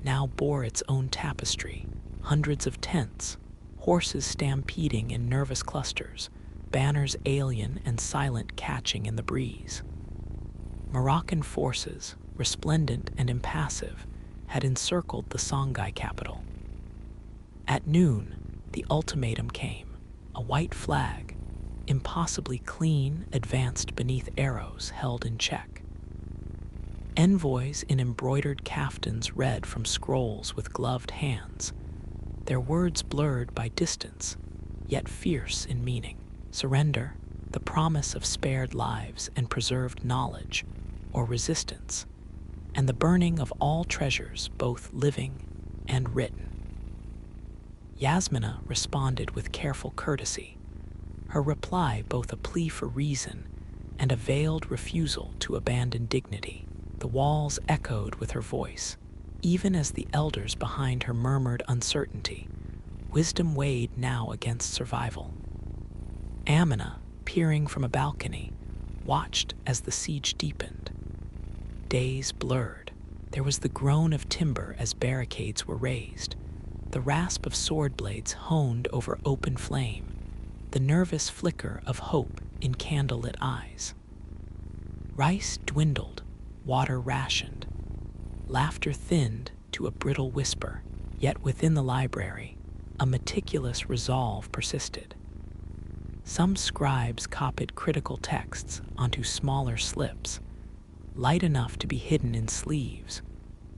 now bore its own tapestry, hundreds of tents, horses stampeding in nervous clusters, banners alien and silent catching in the breeze. Moroccan forces, resplendent and impassive, had encircled the Songhai capital. At noon, the ultimatum came, a white flag, impossibly clean, advanced beneath arrows held in check. Envoys in embroidered caftans read from scrolls with gloved hands, their words blurred by distance, yet fierce in meaning. Surrender, the promise of spared lives and preserved knowledge, or resistance, and the burning of all treasures, both living and written. Yasmina responded with careful courtesy, her reply both a plea for reason and a veiled refusal to abandon dignity. The walls echoed with her voice, even as the elders behind her murmured uncertainty. Wisdom weighed now against survival. Amina, peering from a balcony, watched as the siege deepened. Days blurred. There was the groan of timber as barricades were raised, the rasp of sword blades honed over open flame, the nervous flicker of hope in candlelit eyes. Rice dwindled, water rationed, laughter thinned to a brittle whisper, yet within the library, a meticulous resolve persisted. Some scribes copied critical texts onto smaller slips, light enough to be hidden in sleeves,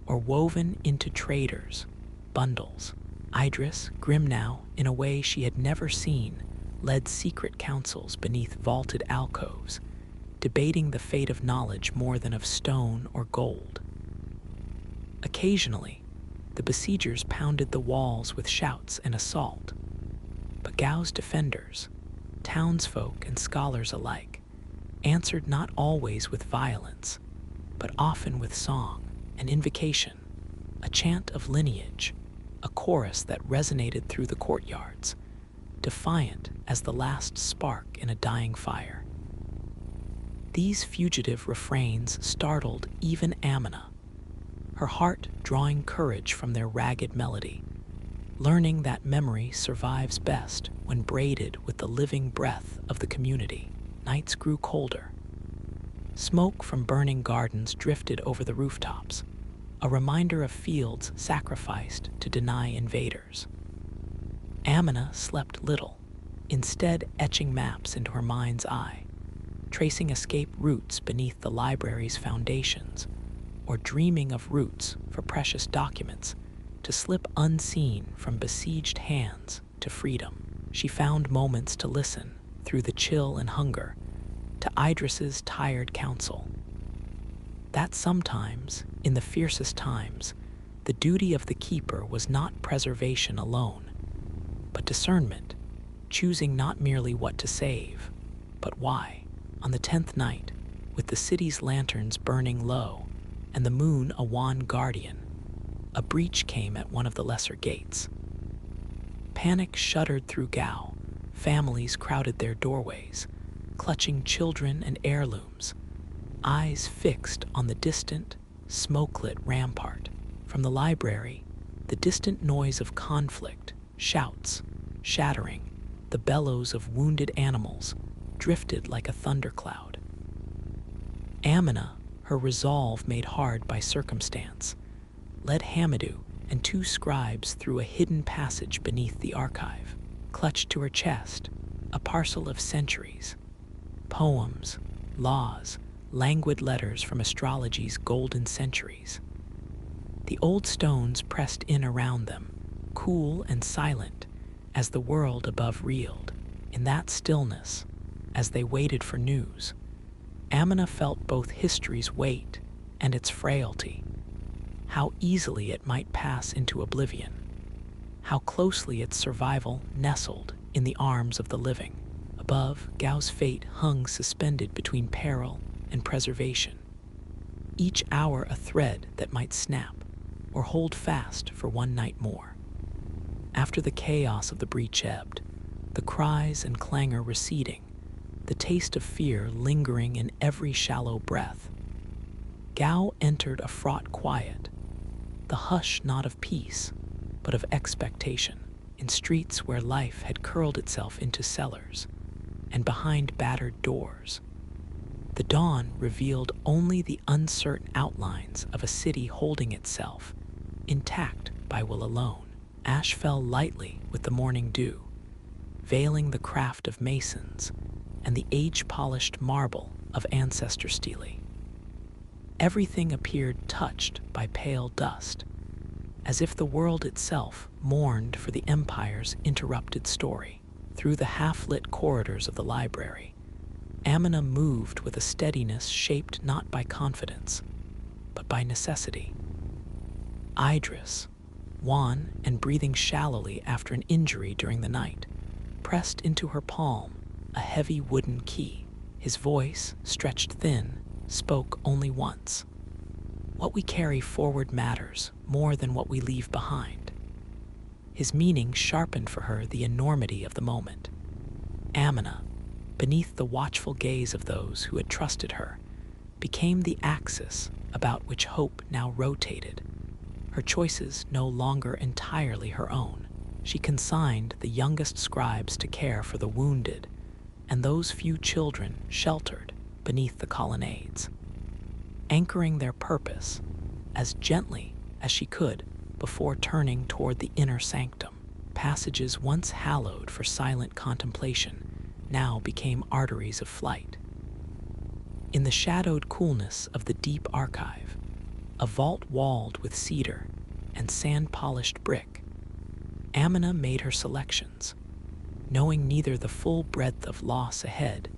or woven into traders' bundles. Idris, grim now in a way she had never seen, led secret councils beneath vaulted alcoves, debating the fate of knowledge more than of stone or gold. Occasionally, the besiegers pounded the walls with shouts and assault, but Gao's defenders, townsfolk and scholars alike, answered not always with violence, but often with song, an invocation, a chant of lineage, a chorus that resonated through the courtyards, defiant as the last spark in a dying fire. These fugitive refrains startled even Amina, her heart drawing courage from their ragged melody, learning that memory survives best when braided with the living breath of the community. Nights grew colder. Smoke from burning gardens drifted over the rooftops, a reminder of fields sacrificed to deny invaders. Amina slept little, instead etching maps into her mind's eye, tracing escape routes beneath the library's foundations, or dreaming of routes for precious documents to slip unseen from besieged hands to freedom. She found moments to listen through the chill and hunger to Idris's tired counsel. That sometimes, in the fiercest times, the duty of the keeper was not preservation alone, but discernment, choosing not merely what to save, but why. On the 10th night, with the city's lanterns burning low and the moon a wan guardian, a breach came at one of the lesser gates. Panic shuddered through Gao. Families crowded their doorways, clutching children and heirlooms, eyes fixed on the distant, smoke-lit rampart. From the library, the distant noise of conflict, shouts, shattering, the bellows of wounded animals, drifted like a thundercloud. Amina, her resolve made hard by circumstance, led Hamadou and two scribes through a hidden passage beneath the archive. Clutched to her chest, a parcel of centuries. Poems, laws, languid letters from astrology's golden centuries. The old stones pressed in around them, cool and silent, as the world above reeled. In that stillness, as they waited for news, Amina felt both history's weight and its frailty, how easily it might pass into oblivion, how closely its survival nestled in the arms of the living. Above, Gao's fate hung suspended between peril and preservation, each hour a thread that might snap or hold fast for one night more. After the chaos of the breach ebbed, the cries and clangor receding, the taste of fear lingering in every shallow breath, Gao entered a fraught quiet, the hush not of peace, but of expectation, in streets where life had curled itself into cellars, and behind battered doors. The dawn revealed only the uncertain outlines of a city holding itself, intact by will alone. Ash fell lightly with the morning dew, veiling the craft of masons and the age-polished marble of ancestor stele. Everything appeared touched by pale dust, as if the world itself mourned for the empire's interrupted story. Through the half-lit corridors of the library, Amina moved with a steadiness shaped not by confidence, but by necessity. Idris, wan and breathing shallowly after an injury during the night, pressed into her palm a heavy wooden key. His voice, stretched thin, spoke only once. What we carry forward matters more than what we leave behind. His meaning sharpened for her the enormity of the moment. Amina, beneath the watchful gaze of those who had trusted her, became the axis about which hope now rotated, her choices no longer entirely her own. She consigned the youngest scribes to care for the wounded and those few children sheltered beneath the colonnades, anchoring their purpose as gently as she could before turning toward the inner sanctum. Passages once hallowed for silent contemplation now became arteries of flight. In the shadowed coolness of the deep archive, a vault walled with cedar and sand-polished brick, Amina made her selections, knowing neither the full breadth of loss ahead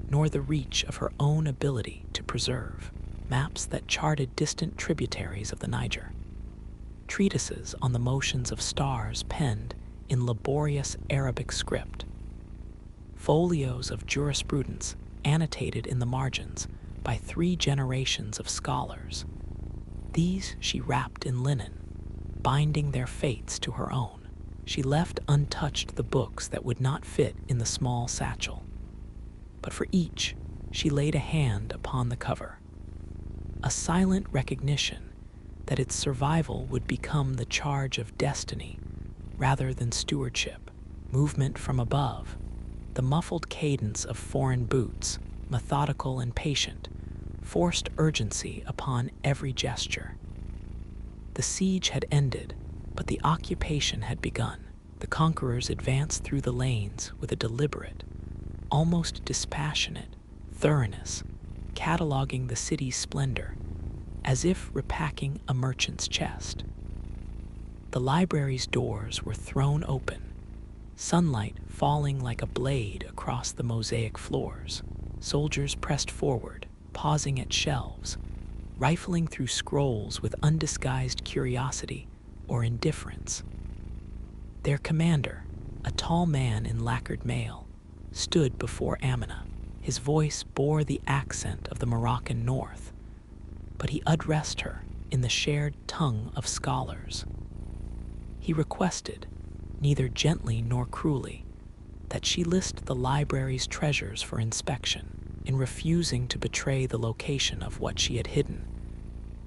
nor the reach of her own ability to preserve. Maps that charted distant tributaries of the Niger, treatises on the motions of stars penned in laborious Arabic script, folios of jurisprudence annotated in the margins by 3 generations of scholars. These she wrapped in linen, binding their fates to her own. She left untouched the books that would not fit in the small satchel, but for each she laid a hand upon the cover, a silent recognition that its survival would become the charge of destiny rather than stewardship. Movement from above, the muffled cadence of foreign boots, methodical and patient, forced urgency upon every gesture. The siege had ended, but the occupation had begun. The conquerors advanced through the lanes with a deliberate, almost dispassionate thoroughness, cataloging the city's splendor, as if repacking a merchant's chest. The library's doors were thrown open, sunlight falling like a blade across the mosaic floors. Soldiers pressed forward, pausing at shelves, rifling through scrolls with undisguised curiosity or indifference. Their commander, a tall man in lacquered mail, stood before Amina. His voice bore the accent of the Moroccan north, but he addressed her in the shared tongue of scholars. He requested, neither gently nor cruelly, that she list the library's treasures for inspection. In refusing to betray the location of what she had hidden,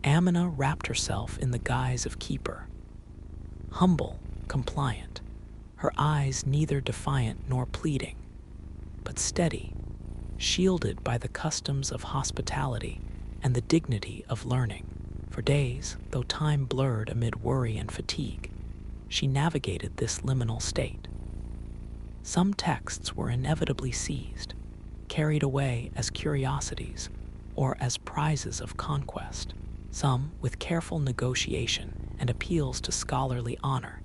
Amina wrapped herself in the guise of keeper. Humble, compliant, her eyes neither defiant nor pleading, but steady, shielded by the customs of hospitality and the dignity of learning. For days, though time blurred amid worry and fatigue, she navigated this liminal state. Some texts were inevitably seized, carried away as curiosities or as prizes of conquest. Some, with careful negotiation and appeals to scholarly honor,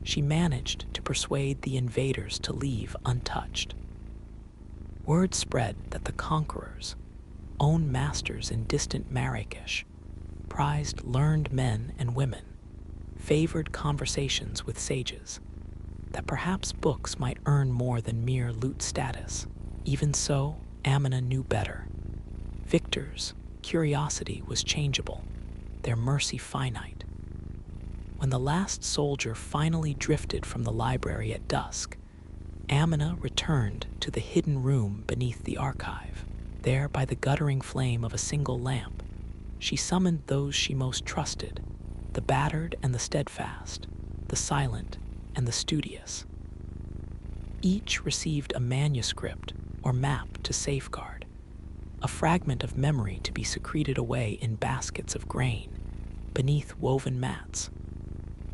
she managed to persuade the invaders to leave untouched. Word spread that the conquerors, own masters in distant Marrakesh, prized learned men and women, favored conversations with sages, that perhaps books might earn more than mere loot status. Even so, Amina knew better. Victors' curiosity was changeable, their mercy finite. When the last soldier finally drifted from the library at dusk, Amina returned to the hidden room beneath the archive. There, by the guttering flame of a single lamp, she summoned those she most trusted, the battered and the steadfast, the silent and the studious. Each received a manuscript or map to safeguard, a fragment of memory to be secreted away in baskets of grain, beneath woven mats,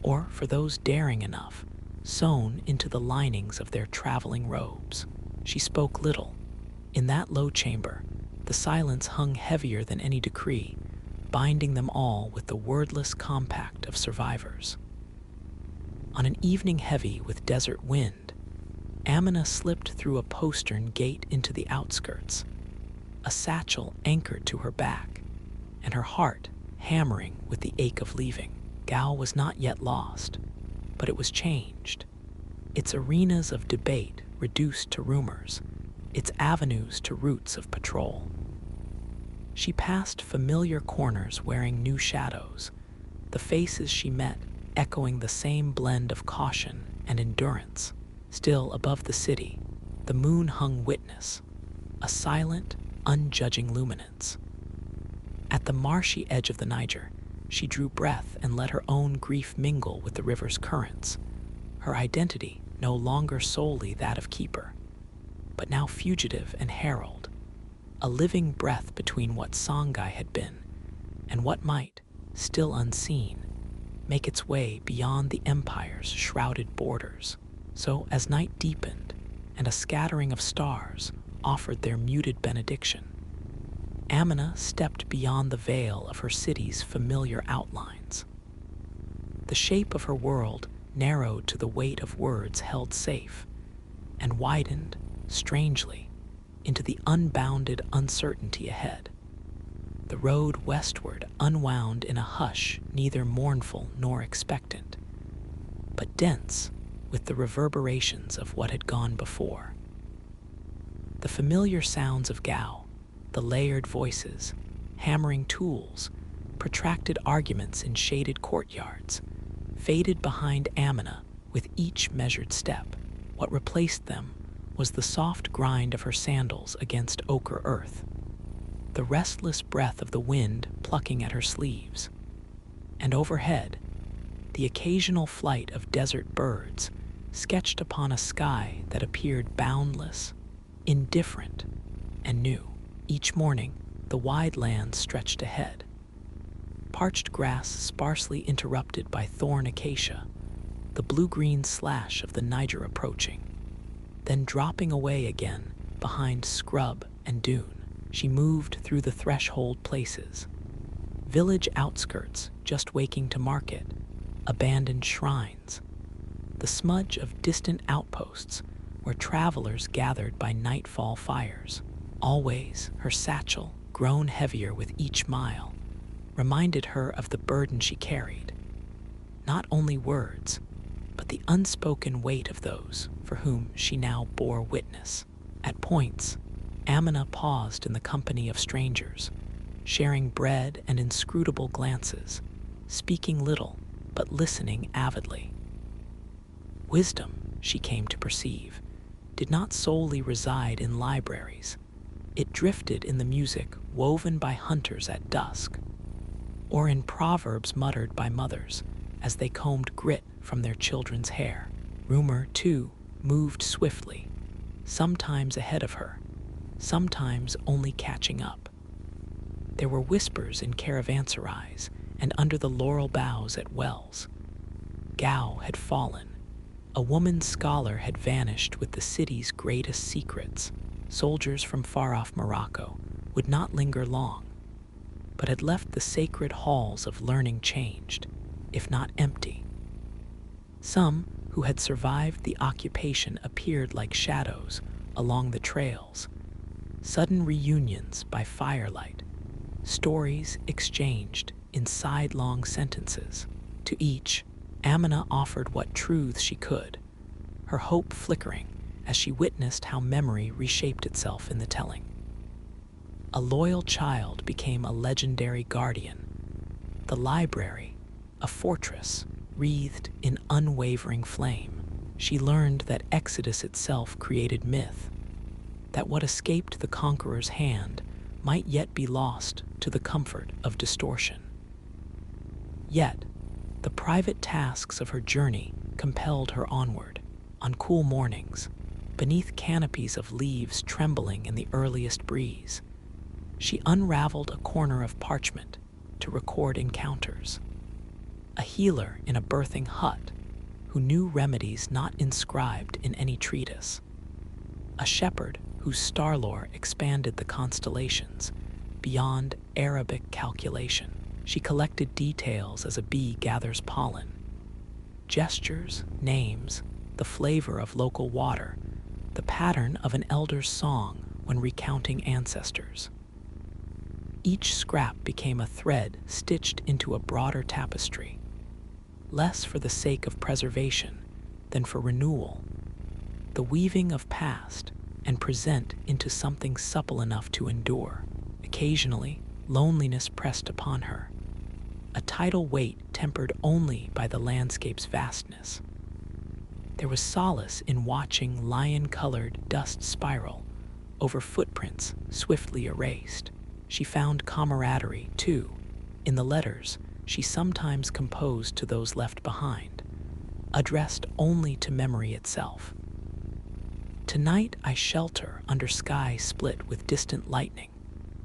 or, for those daring enough, sewn into the linings of their traveling robes. She spoke little. In that low chamber, the silence hung heavier than any decree, binding them all with the wordless compact of survivors. On an evening heavy with desert wind, Amina slipped through a postern gate into the outskirts, a satchel anchored to her back, and her heart hammering with the ache of leaving. Gao was not yet lost, but it was changed. Its arenas of debate reduced to rumors, its avenues to routes of patrol. She passed familiar corners wearing new shadows, the faces she met echoing the same blend of caution and endurance. Still above the city, the moon hung witness, a silent, unjudging luminance. At the marshy edge of the Niger, she drew breath and let her own grief mingle with the river's currents, her identity no longer solely that of keeper, but now fugitive and herald, a living breath between what Songhai had been and what might, still unseen, make its way beyond the empire's shrouded borders. So, as night deepened and a scattering of stars offered their muted benediction, Amina stepped beyond the veil of her city's familiar outlines. The shape of her world narrowed to the weight of words held safe, and widened, strangely, into the unbounded uncertainty ahead. The road westward unwound in a hush neither mournful nor expectant, but dense with the reverberations of what had gone before. The familiar sounds of Gao, the layered voices, hammering tools, protracted arguments in shaded courtyards, faded behind Amina with each measured step. What replaced them was the soft grind of her sandals against ochre earth, the restless breath of the wind plucking at her sleeves, and overhead, the occasional flight of desert birds sketched upon a sky that appeared boundless, indifferent, and new. Each morning, the wide lands stretched ahead, parched grass sparsely interrupted by thorn acacia, the blue-green slash of the Niger approaching, then dropping away again behind scrub and dune. She moved through the threshold places, village outskirts just waking to market, abandoned shrines, the smudge of distant outposts where travelers gathered by nightfall fires. Always, her satchel, grown heavier with each mile, reminded her of the burden she carried. Not only words, but the unspoken weight of those for whom she now bore witness. At points, Amina paused in the company of strangers, sharing bread and inscrutable glances, speaking little but listening avidly. Wisdom, she came to perceive, did not solely reside in libraries. It drifted in the music woven by hunters at dusk, or in proverbs muttered by mothers as they combed grit from their children's hair. Rumor, too, moved swiftly, sometimes ahead of her, sometimes only catching up. There were whispers in caravanserais, and under the laurel boughs at Wells, Gao had fallen. A woman scholar had vanished with the city's greatest secrets. Soldiers from far-off Morocco would not linger long, but had left the sacred halls of learning changed, if not empty. Some who had survived the occupation appeared like shadows along the trails, sudden reunions by firelight, stories exchanged in sidelong sentences. To each, Amina offered what truths she could, her hope flickering as she witnessed how memory reshaped itself in the telling. A loyal child became a legendary guardian. The library, a fortress wreathed in unwavering flame. She learned that Exodus itself created myth, that what escaped the conqueror's hand might yet be lost to the comfort of distortion. Yet, the private tasks of her journey compelled her onward. On cool mornings, beneath canopies of leaves trembling in the earliest breeze, she unraveled a corner of parchment to record encounters. A healer in a birthing hut who knew remedies not inscribed in any treatise. A shepherd whose star lore expanded the constellations beyond Arabic calculation. She collected details as a bee gathers pollen. Gestures, names, the flavor of local water, the pattern of an elder's song when recounting ancestors. Each scrap became a thread stitched into a broader tapestry, less for the sake of preservation than for renewal, the weaving of past and present into something supple enough to endure. Occasionally, loneliness pressed upon her, a tidal weight tempered only by the landscape's vastness. There was solace in watching lion-colored dust spiral over footprints swiftly erased. She found camaraderie, too, in the letters she sometimes composed to those left behind, addressed only to memory itself. "Tonight I shelter under sky split with distant lightning,"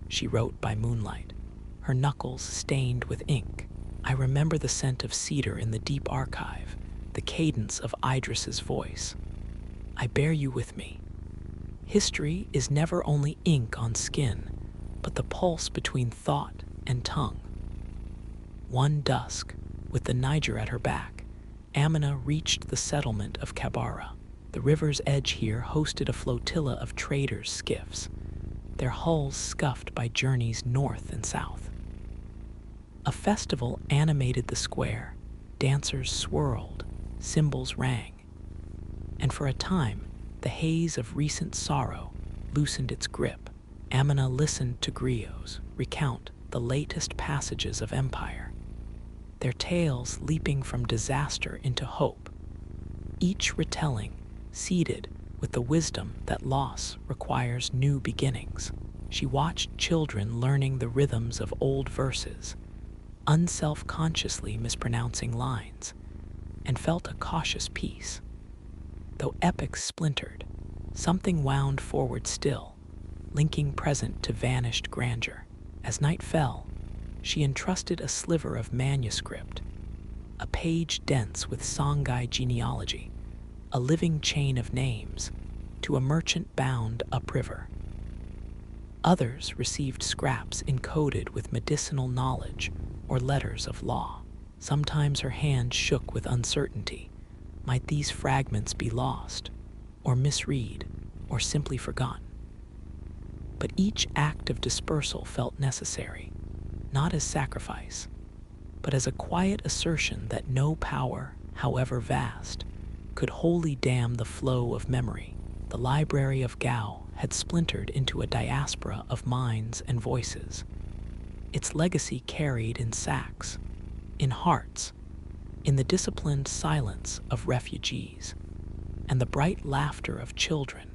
she wrote by moonlight, her knuckles stained with ink. "I remember the scent of cedar in the deep archive, the cadence of Idris's voice. I bear you with me. History is never only ink on skin, but the pulse between thought and tongue." One dusk, with the Niger at her back, Amina reached the settlement of Kabara. The river's edge here hosted a flotilla of traders' skiffs, their hulls scuffed by journeys north and south. A festival animated the square. Dancers swirled, cymbals rang, and for a time, the haze of recent sorrow loosened its grip. Amina listened to griots recount the latest passages of empire, their tales leaping from disaster into hope, each retelling seeded with the wisdom that loss requires new beginnings. She watched children learning the rhythms of old verses, unself-consciously mispronouncing lines, and felt a cautious peace. Though epics splintered, something wound forward still, linking present to vanished grandeur. As night fell, she entrusted a sliver of manuscript, a page dense with Songhai genealogy, a living chain of names, to a merchant bound upriver. Others received scraps encoded with medicinal knowledge or letters of law. Sometimes her hand shook with uncertainty. Might these fragments be lost, or misread, or simply forgotten? But each act of dispersal felt necessary, not as sacrifice, but as a quiet assertion that no power, however vast, could wholly dam the flow of memory. The library of Gao had splintered into a diaspora of minds and voices, its legacy carried in sacks, in hearts, in the disciplined silence of refugees, and the bright laughter of children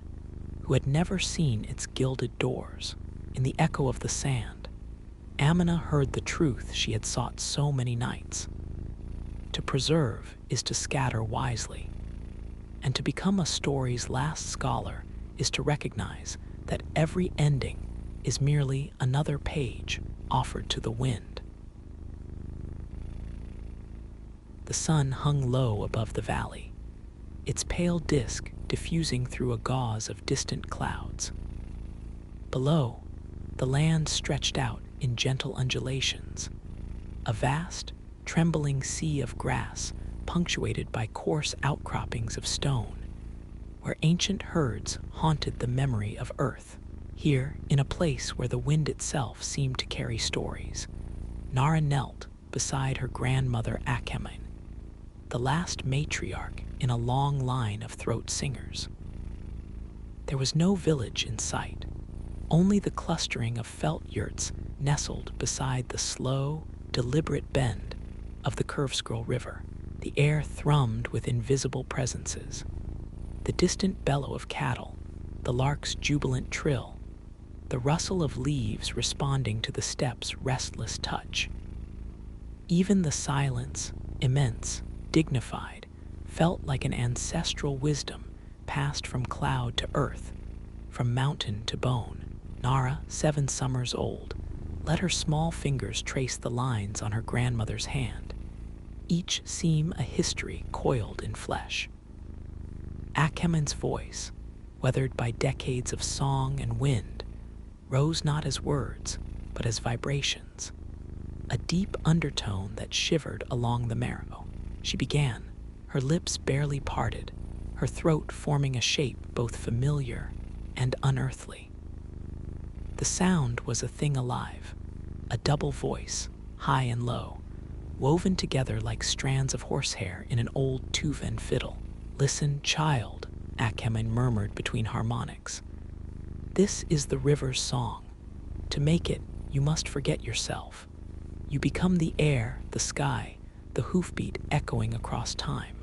who had never seen its gilded doors. In the echo of the sand, Amina heard the truth she had sought so many nights. To preserve is to scatter wisely, and to become a story's last scholar is to recognize that every ending is merely another page offered to the wind. The sun hung low above the valley, its pale disk diffusing through a gauze of distant clouds. Below, the land stretched out in gentle undulations, a vast, trembling sea of grass punctuated by coarse outcroppings of stone, where ancient herds haunted the memory of Earth. Here, in a place where the wind itself seemed to carry stories, Nara knelt beside her grandmother Akemen, the last matriarch in a long line of throat singers. There was no village in sight, only the clustering of felt yurts nestled beside the slow, deliberate bend of the Curvescroll River. The air thrummed with invisible presences. The distant bellow of cattle, the lark's jubilant trill, the rustle of leaves responding to the steppes' restless touch. Even the silence, immense, dignified, felt like an ancestral wisdom passed from cloud to earth, from mountain to bone. Nara, 7 summers old, let her small fingers trace the lines on her grandmother's hand, each seam a history coiled in flesh. Akemen's voice, weathered by decades of song and wind, rose not as words, but as vibrations, a deep undertone that shivered along the marrow. She began, her lips barely parted, her throat forming a shape both familiar and unearthly. The sound was a thing alive, a double voice, high and low, woven together like strands of horsehair in an old Tuvan fiddle. "Listen, child," Akemen murmured between harmonics. "This is the river's song. To make it, you must forget yourself. You become the air, the sky, the hoofbeat echoing across time."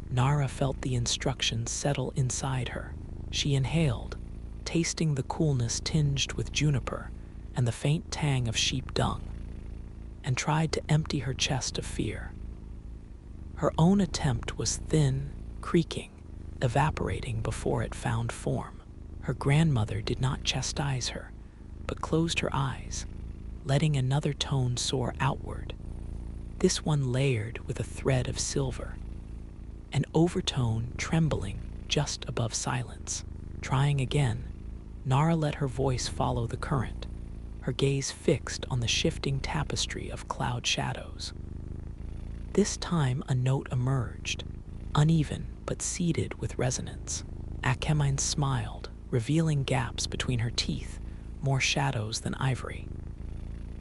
Nara felt the instructions settle inside her. She inhaled, tasting the coolness tinged with juniper and the faint tang of sheep dung, and tried to empty her chest of fear. Her own attempt was thin, creaking, evaporating before it found form. Her grandmother did not chastise her, but closed her eyes, letting another tone soar outward, this one layered with a thread of silver, an overtone trembling just above silence. Trying again, Nara let her voice follow the current, her gaze fixed on the shifting tapestry of cloud shadows. This time a note emerged, uneven but seeded with resonance. Akemen smiled, revealing gaps between her teeth, more shadows than ivory.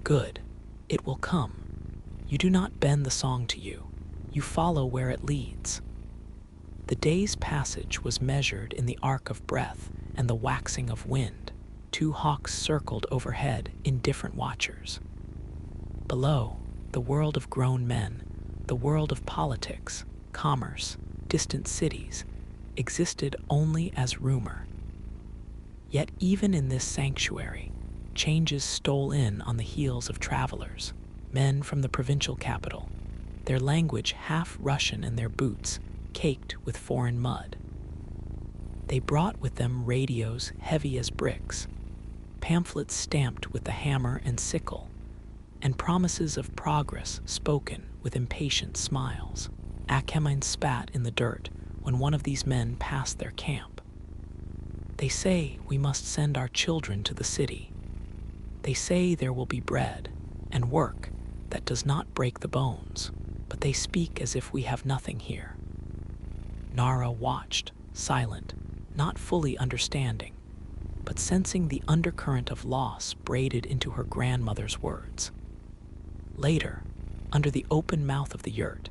"Good, it will come. You do not bend the song to you, you follow where it leads." The day's passage was measured in the arc of breath and the waxing of wind. 2 hawks circled overhead in different watchers. Below, the world of grown men, the world of politics, commerce, distant cities, existed only as rumor. Yet even in this sanctuary, changes stole in on the heels of travelers, men from the provincial capital, their language half Russian and their boots caked with foreign mud. They brought with them radios heavy as bricks, pamphlets stamped with the hammer and sickle, and promises of progress spoken with impatient smiles. Akemen spat in the dirt when one of these men passed their camp. "They say we must send our children to the city. They say there will be bread and work that does not break the bones, but they speak as if we have nothing here." Nara watched, silent, not fully understanding, but sensing the undercurrent of loss braided into her grandmother's words. Later, under the open mouth of the yurt,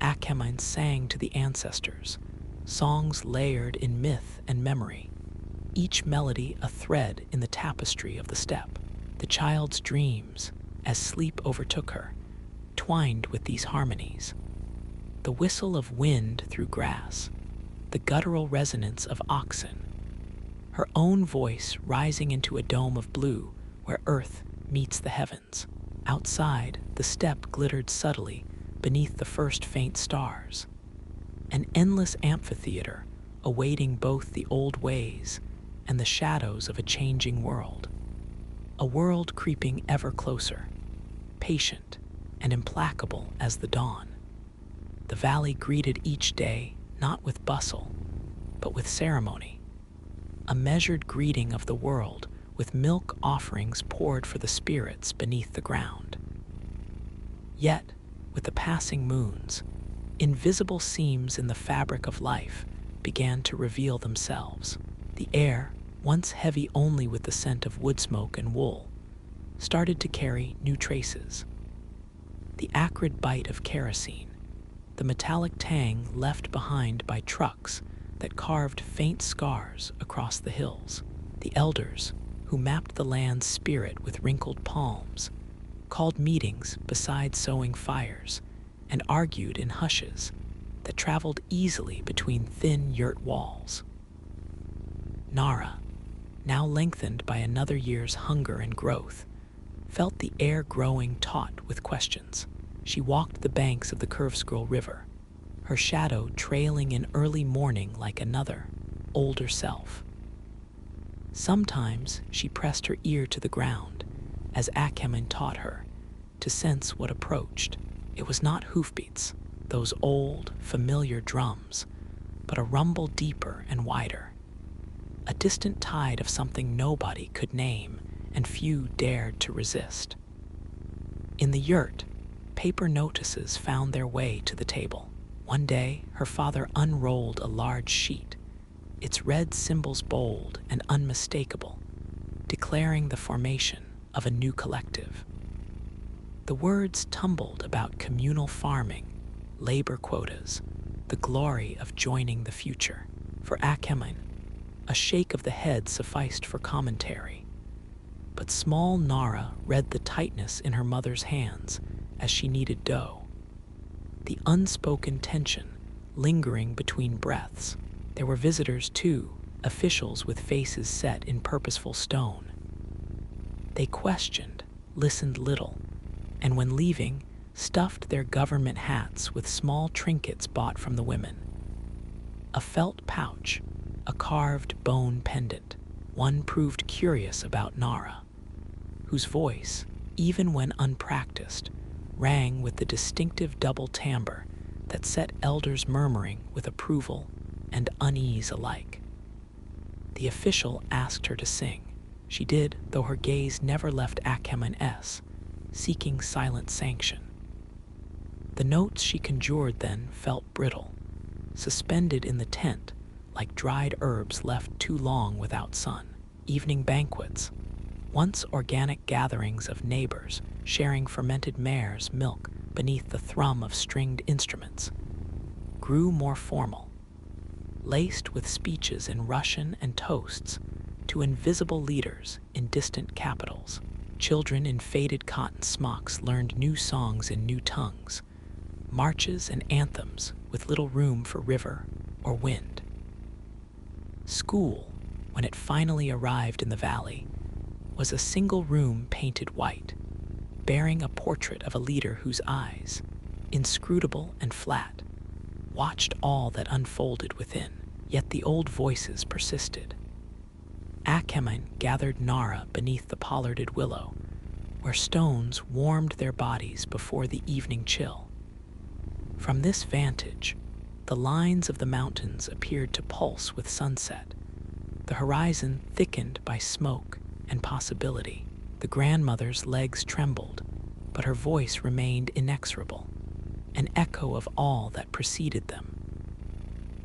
Akemen sang to the ancestors, songs layered in myth and memory, each melody a thread in the tapestry of the steppe. The child's dreams, as sleep overtook her, twined with these harmonies. The whistle of wind through grass, the guttural resonance of oxen, her own voice rising into a dome of blue where earth meets the heavens. Outside, the steppe glittered subtly beneath the first faint stars, an endless amphitheater awaiting both the old ways and the shadows of a changing world. A world creeping ever closer, patient and implacable as the dawn. The valley greeted each day not with bustle, but with ceremony, a measured greeting of the world with milk offerings poured for the spirits beneath the ground. Yet, with the passing moons, invisible seams in the fabric of life began to reveal themselves. The air, once heavy only with the scent of wood smoke and wool, started to carry new traces. The acrid bite of kerosene, the metallic tang left behind by trucks that carved faint scars across the hills. The elders, who mapped the land's spirit with wrinkled palms, called meetings beside sowing fires, and argued in hushes that traveled easily between thin yurt walls. Nara, now lengthened by another year's hunger and growth, felt the air growing taut with questions. She walked the banks of the Curvescroll River, her shadow trailing in early morning like another, older self. Sometimes she pressed her ear to the ground, as Akhemen taught her, to sense what approached. It was not hoofbeats, those old, familiar drums, but a rumble deeper and wider, a distant tide of something nobody could name and few dared to resist. In the yurt, paper notices found their way to the table. One day, her father unrolled a large sheet, its red symbols bold and unmistakable, declaring the formation of a new collective. The words tumbled about communal farming, labor quotas, the glory of joining the future. For Akhemen, a shake of the head sufficed for commentary. But small Nara read the tightness in her mother's hands as she kneaded dough, the unspoken tension lingering between breaths. There were visitors too, officials with faces set in purposeful stone. They questioned, listened little, and when leaving, stuffed their government hats with small trinkets bought from the women. A felt pouch, a carved bone pendant. One proved curious about Nara, whose voice, even when unpracticed, rang with the distinctive double timbre that set elders murmuring with approval and unease alike. The official asked her to sing. She did, though her gaze never left Akhemen, seeking silent sanction. The notes she conjured then felt brittle, suspended in the tent like dried herbs left too long without sun. Evening banquets, once organic gatherings of neighbors sharing fermented mare's milk beneath the thrum of stringed instruments, grew more formal, laced with speeches in Russian and toasts to invisible leaders in distant capitals. Children in faded cotton smocks learned new songs in new tongues, marches and anthems with little room for river or wind. School, when it finally arrived in the valley, was a single room painted white, bearing a portrait of a leader whose eyes, inscrutable and flat, watched all that unfolded within. Yet the old voices persisted. Akhemen gathered Nara beneath the pollarded willow, where stones warmed their bodies before the evening chill. From this vantage, the lines of the mountains appeared to pulse with sunset, the horizon thickened by smoke and possibility. The grandmother's legs trembled, but her voice remained inexorable, an echo of all that preceded them.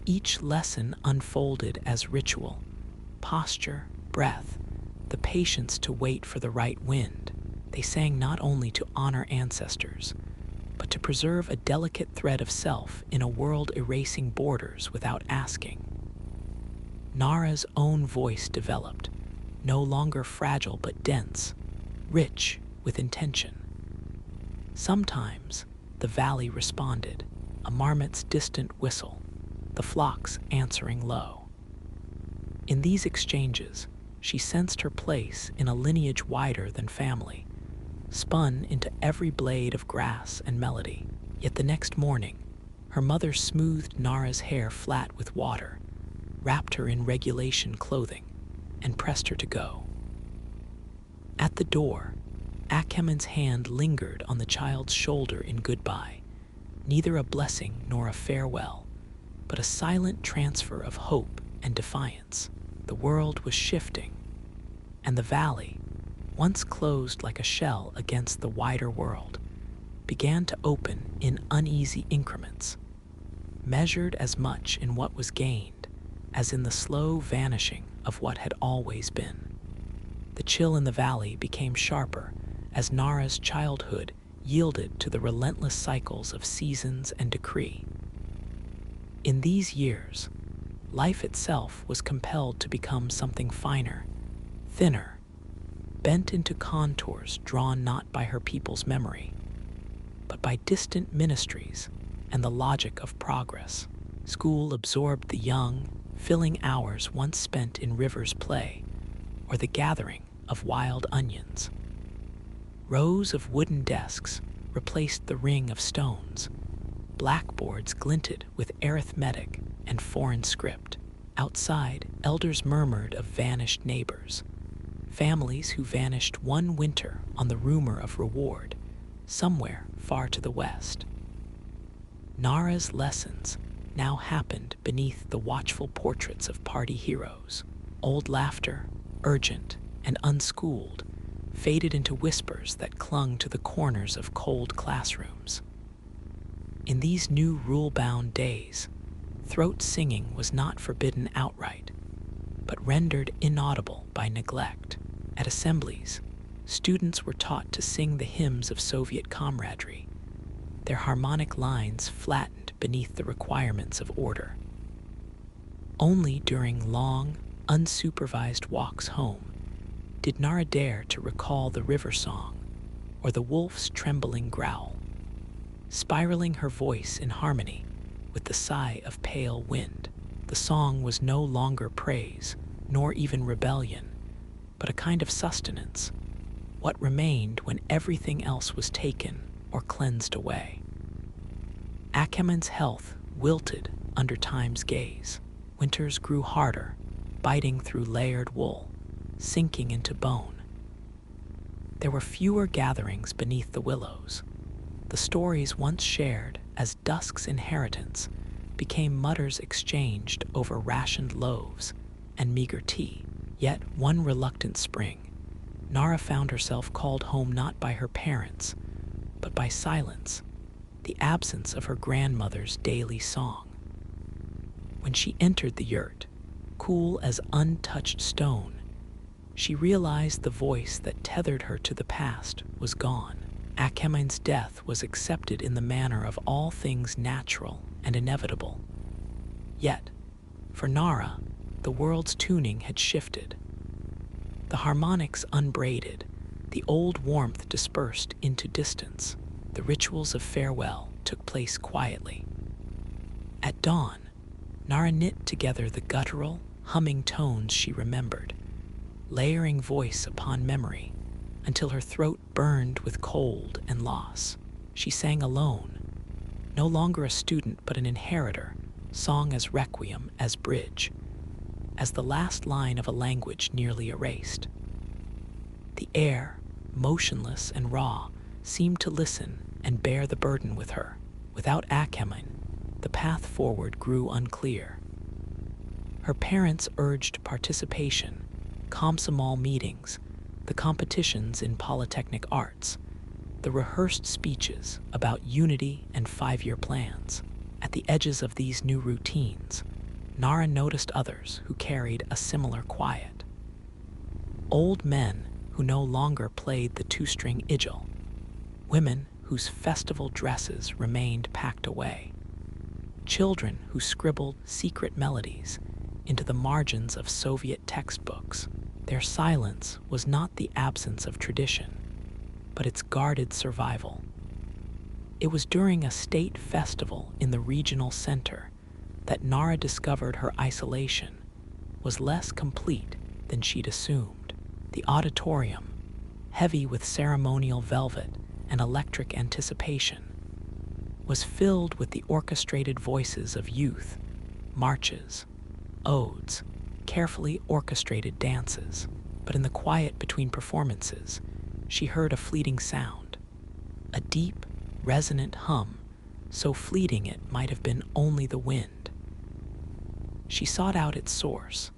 Each lesson unfolded as ritual, posture, breath, the patience to wait for the right wind. They sang not only to honor ancestors, but to preserve a delicate thread of self in a world erasing borders without asking. Nara's own voice developed, no longer fragile but dense, rich with intention. Sometimes the valley responded, a marmot's distant whistle, the flocks answering low. In these exchanges, she sensed her place in a lineage wider than family, spun into every blade of grass and melody. Yet the next morning, her mother smoothed Nara's hair flat with water, wrapped her in regulation clothing, and pressed her to go. At the door, Akhemen's hand lingered on the child's shoulder in goodbye, neither a blessing nor a farewell, but a silent transfer of hope and defiance. The world was shifting, and the valley, once closed like a shell against the wider world, began to open in uneasy increments, measured as much in what was gained as in the slow vanishing of what had always been. The chill in the valley became sharper as Nara's childhood yielded to the relentless cycles of seasons and decree. In these years, life itself was compelled to become something finer, thinner, bent into contours drawn not by her people's memory, but by distant ministries and the logic of progress. School absorbed the young, filling hours once spent in River's play or the gathering of wild onions. Rows of wooden desks replaced the ring of stones. Blackboards glinted with arithmetic and foreign script. Outside, elders murmured of vanished neighbors, families who vanished one winter on the rumor of reward, somewhere far to the west. Nara's lessons now happened beneath the watchful portraits of party heroes. Old laughter, urgent and unschooled, faded into whispers that clung to the corners of cold classrooms. In these new rule-bound days, throat singing was not forbidden outright, but rendered inaudible by neglect. At assemblies, students were taught to sing the hymns of Soviet comradeship, their harmonic lines flattened beneath the requirements of order. Only during long, unsupervised walks home did Nara dare to recall the river song or the wolf's trembling growl, spiraling her voice in harmony with the sigh of pale wind. The song was no longer praise, nor even rebellion, but a kind of sustenance, what remained when everything else was taken or cleansed away. Achemon's health wilted under time's gaze. Winters grew harder, biting through layered wool, sinking into bone. There were fewer gatherings beneath the willows. The stories once shared as dusk's inheritance became mutters exchanged over rationed loaves and meager tea. Yet one reluctant spring, Nara found herself called home not by her parents, but by silence, the absence of her grandmother's daily song. When she entered the yurt, cool as untouched stone, she realized the voice that tethered her to the past was gone. Achemon's death was accepted in the manner of all things natural and inevitable. Yet, for Nara, the world's tuning had shifted. The harmonics unbraided, the old warmth dispersed into distance. The rituals of farewell took place quietly. At dawn, Nara knit together the guttural, humming tones she remembered, layering voice upon memory until her throat burned with cold and loss. She sang alone, no longer a student but an inheritor, song as requiem as bridge, as the last line of a language nearly erased. The air, motionless and raw, seemed to listen and bear the burden with her. Without Achemon, the path forward grew unclear. Her parents urged participation, Komsomol meetings, the competitions in polytechnic arts, the rehearsed speeches about unity and 5-year plans. At the edges of these new routines, Nara noticed others who carried a similar quiet. Old men who no longer played the 2-string idjil, women whose festival dresses remained packed away, children who scribbled secret melodies into the margins of Soviet textbooks. Their silence was not the absence of tradition, but its guarded survival. It was during a state festival in the regional center that Nara discovered her isolation was less complete than she'd assumed. The auditorium, heavy with ceremonial velvet and electric anticipation, was filled with the orchestrated voices of youth, marches, odes, carefully orchestrated dances. But in the quiet between performances, she heard a fleeting sound, a deep, resonant hum so fleeting it might have been only the wind. She sought out its source,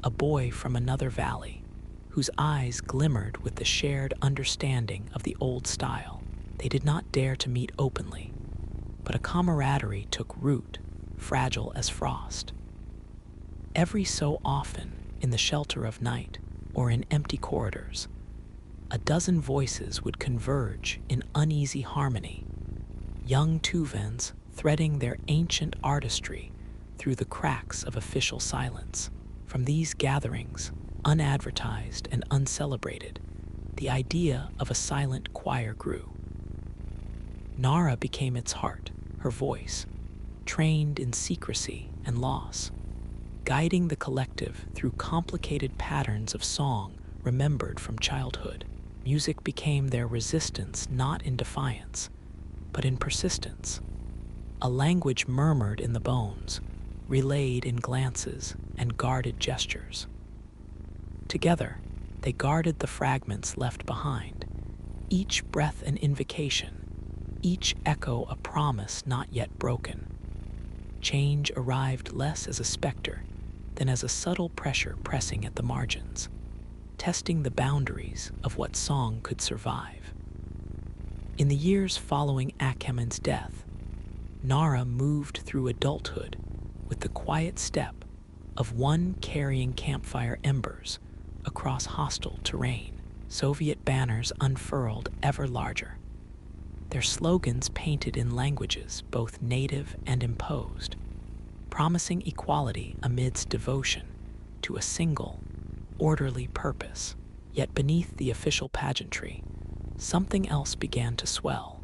a boy from another valley, whose eyes glimmered with the shared understanding of the old style. They did not dare to meet openly, but a camaraderie took root, fragile as frost. Every so often, in the shelter of night or in empty corridors, a dozen voices would converge in uneasy harmony, young Tuvans threading their ancient artistry through the cracks of official silence. From these gatherings, unadvertised and uncelebrated, the idea of a silent choir grew. Nara became its heart, her voice, trained in secrecy and loss, guiding the collective through complicated patterns of song remembered from childhood. Music became their resistance not in defiance, but in persistence, a language murmured in the bones, relayed in glances and guarded gestures. Together, they guarded the fragments left behind, each breath an invocation, each echo a promise not yet broken. Change arrived less as a specter than as a subtle pressure pressing at the margins, testing the boundaries of what song could survive. In the years following Akhem's death, Nara moved through adulthood with the quiet step of one carrying campfire embers across hostile terrain. Soviet banners unfurled ever larger, their slogans painted in languages both native and imposed, promising equality amidst devotion to a single, orderly purpose. Yet beneath the official pageantry, something else began to swell,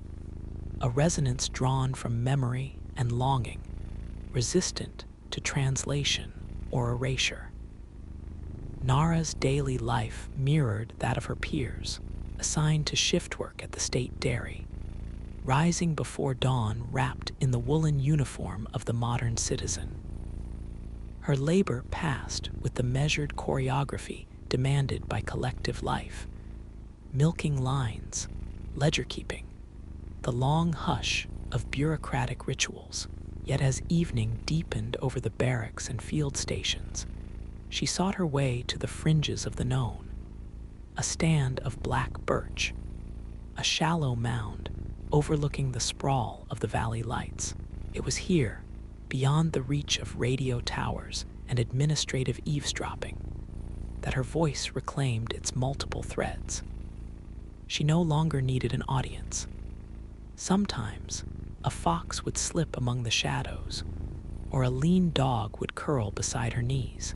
a resonance drawn from memory and longing, resistant to translation or erasure. Nara's daily life mirrored that of her peers, assigned to shift work at the state dairy, rising before dawn wrapped in the woolen uniform of the modern citizen. Her labor passed with the measured choreography demanded by collective life, milking lines, ledger-keeping, the long hush of bureaucratic rituals. Yet as evening deepened over the barracks and field stations, she sought her way to the fringes of the known, a stand of black birch, a shallow mound overlooking the sprawl of the valley lights. It was here, beyond the reach of radio towers and administrative eavesdropping, that her voice reclaimed its multiple threads. She no longer needed an audience. Sometimes, a fox would slip among the shadows, or a lean dog would curl beside her knees,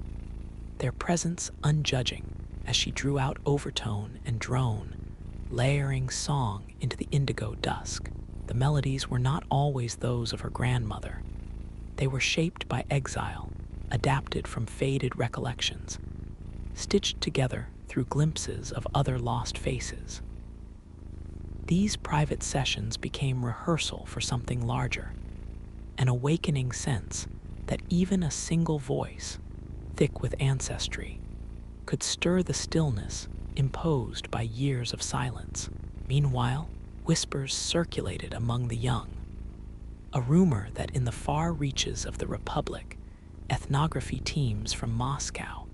their presence unjudging as she drew out overtone and drone, layering song into the indigo dusk. The melodies were not always those of her grandmother. They were shaped by exile, adapted from faded recollections, stitched together through glimpses of other lost faces. These private sessions became rehearsal for something larger, an awakening sense that even a single voice, thick with ancestry, could stir the stillness imposed by years of silence. Meanwhile, whispers circulated among the young, a rumor that in the far reaches of the Republic, ethnography teams from Moscow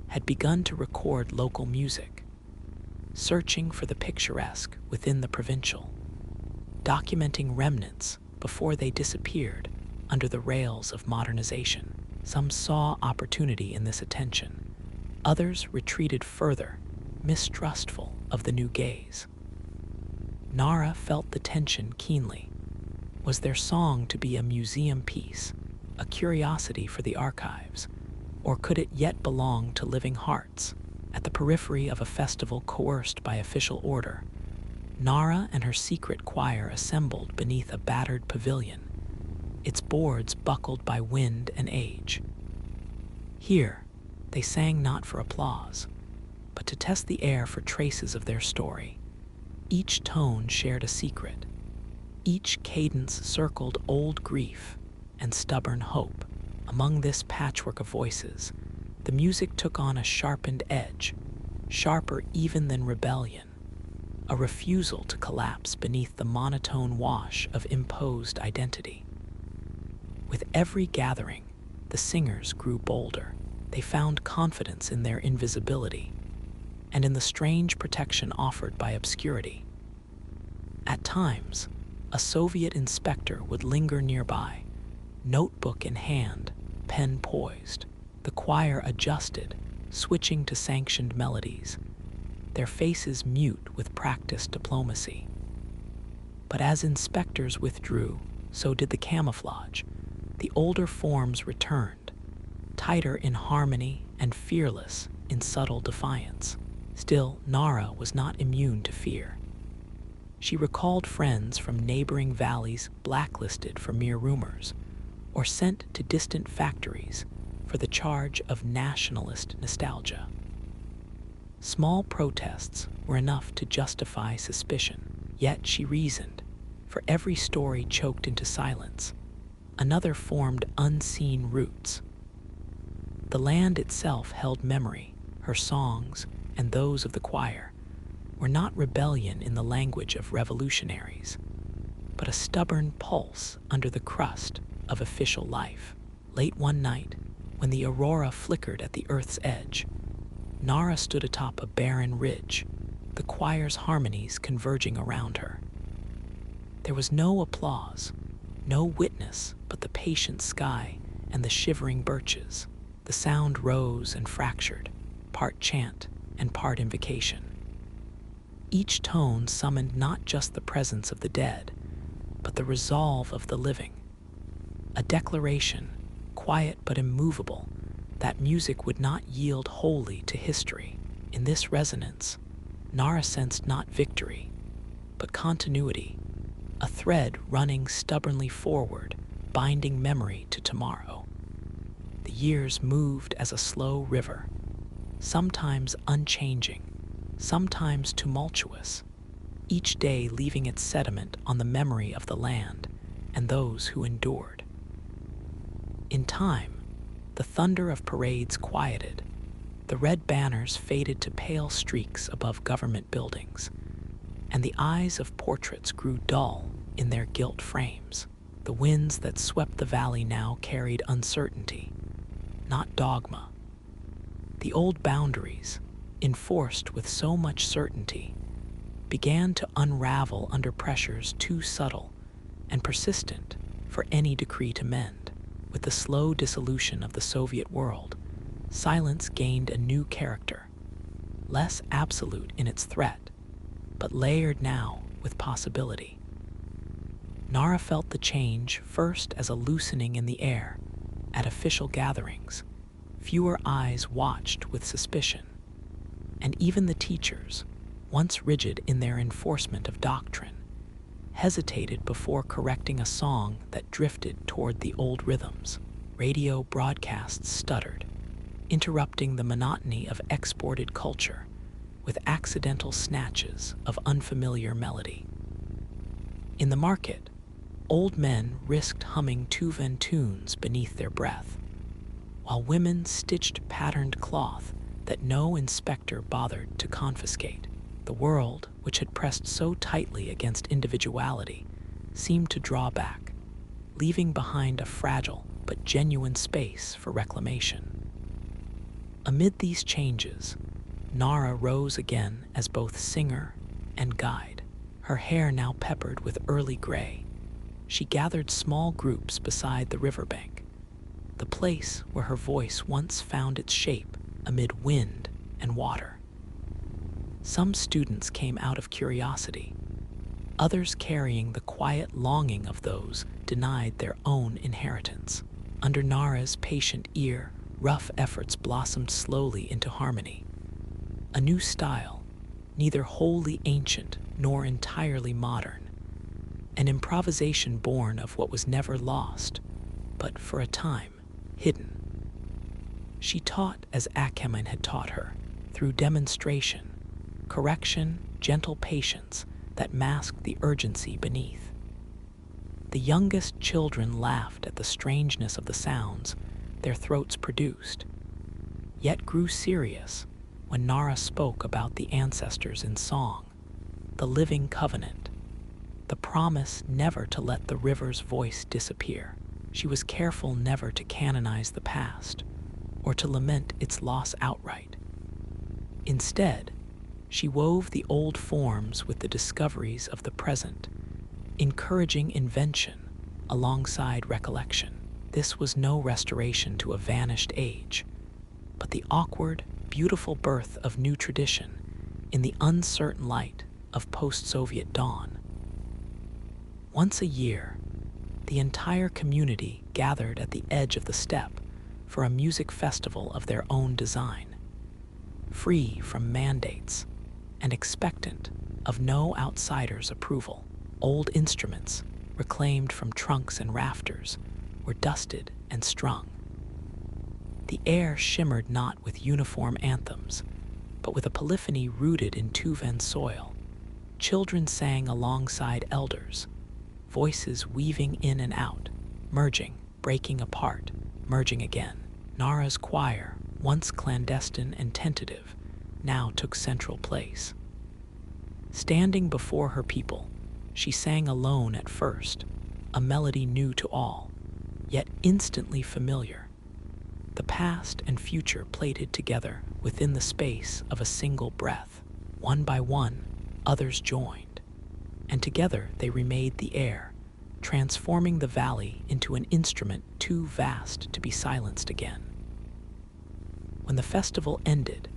had begun to record local music, searching for the picturesque within the provincial, documenting remnants before they disappeared under the rails of modernization. Some saw opportunity in this attention. Others retreated further, mistrustful of the new gaze. Nara felt the tension keenly. Was their song to be a museum piece, a curiosity for the archives, or could it yet belong to living hearts? At the periphery of a festival coerced by official order, Nara and her secret choir assembled beneath a battered pavilion, its boards buckled by wind and age. Here, they sang not for applause, but to test the air for traces of their story. Each tone shared a secret. Each cadence circled old grief and stubborn hope. Among this patchwork of voices, the music took on a sharpened edge, sharper even than rebellion, a refusal to collapse beneath the monotone wash of imposed identity. With every gathering, the singers grew bolder. They found confidence in their invisibility and in the strange protection offered by obscurity. At times, a Soviet inspector would linger nearby, notebook in hand, pen poised. The choir adjusted, switching to sanctioned melodies, their faces mute with practiced diplomacy. But as inspectors withdrew, so did the camouflage. The older forms returned, tighter in harmony and fearless in subtle defiance. Still, Nara was not immune to fear. She recalled friends from neighboring valleys blacklisted for mere rumors, or sent to distant factories for the charge of nationalist nostalgia. Small protests were enough to justify suspicion, yet she reasoned, for every story choked into silence, another formed unseen roots. The land itself held memory. Her songs, and those of the choir, were not rebellion in the language of revolutionaries, but a stubborn pulse under the crust of official life. Late one night, when the aurora flickered at the earth's edge, Nara stood atop a barren ridge, the choir's harmonies converging around her. There was no applause, no witness but the patient sky and the shivering birches. The sound rose and fractured, part chant and part invocation. Each tone summoned not just the presence of the dead, but the resolve of the living. A declaration, quiet but immovable, that music would not yield wholly to history. In this resonance, Nara sensed not victory, but continuity, a thread running stubbornly forward, binding memory to tomorrow. The years moved as a slow river, sometimes unchanging, sometimes tumultuous, each day leaving its sediment on the memory of the land and those who endured. In time, the thunder of parades quieted, the red banners faded to pale streaks above government buildings, and the eyes of portraits grew dull in their gilt frames. The winds that swept the valley now carried uncertainty, not dogma. The old boundaries, enforced with so much certainty, began to unravel under pressures too subtle and persistent for any decree to mend. With the slow dissolution of the Soviet world, silence gained a new character, less absolute in its threat, but layered now with possibility. Nara felt the change first as a loosening in the air. At official gatherings, fewer eyes watched with suspicion, and even the teachers, once rigid in their enforcement of doctrine, hesitated before correcting a song that drifted toward the old rhythms. Radio broadcasts stuttered, interrupting the monotony of exported culture with accidental snatches of unfamiliar melody. In the market, old men risked humming Tuvan tunes beneath their breath, while women stitched patterned cloth that no inspector bothered to confiscate. The world, which had pressed so tightly against individuality, seemed to draw back, leaving behind a fragile but genuine space for reclamation. Amid these changes, Nara rose again as both singer and guide, her hair now peppered with early gray. She gathered small groups beside the riverbank, the place where her voice once found its shape amid wind and water. Some students came out of curiosity, others carrying the quiet longing of those denied their own inheritance. Under Nara's patient ear, rough efforts blossomed slowly into harmony. A new style, neither wholly ancient nor entirely modern. An improvisation born of what was never lost, but for a time, hidden. She taught as Akemen had taught her, through demonstration, correction, gentle patience that masked the urgency beneath. The youngest children laughed at the strangeness of the sounds their throats produced, yet grew serious when Nara spoke about the ancestors in song, the living covenant, the promise never to let the river's voice disappear. She was careful never to canonize the past or to lament its loss outright. Instead, she wove the old forms with the discoveries of the present, encouraging invention alongside recollection. This was no restoration to a vanished age, but the awkward, beautiful birth of new tradition in the uncertain light of post-Soviet dawn. Once a year, the entire community gathered at the edge of the steppe for a music festival of their own design, free from mandates and expectant of no outsider's approval. Old instruments, reclaimed from trunks and rafters, were dusted and strung. The air shimmered not with uniform anthems, but with a polyphony rooted in Tuvan soil. Children sang alongside elders, voices weaving in and out, merging, breaking apart, merging again. Nara's choir, once clandestine and tentative, now took central place. Standing before her people, she sang alone at first, a melody new to all, yet instantly familiar. The past and future plated together within the space of a single breath. One by one, others joined, and together they remade the air, transforming the valley into an instrument too vast to be silenced again. When the festival ended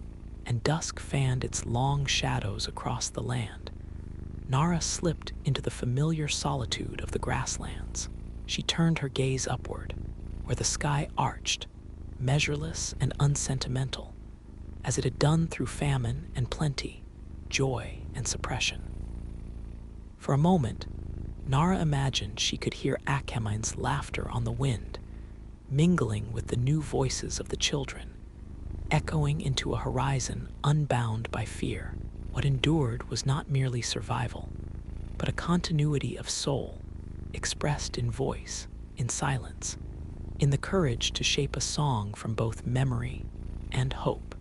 and dusk fanned its long shadows across the land, Nara slipped into the familiar solitude of the grasslands. She turned her gaze upward, where the sky arched, measureless and unsentimental, as it had done through famine and plenty, joy and suppression. For a moment, Nara imagined she could hear Akhemein's laughter on the wind, mingling with the new voices of the children, echoing into a horizon unbound by fear. What endured was not merely survival, but a continuity of soul, expressed in voice, in silence, in the courage to shape a song from both memory and hope.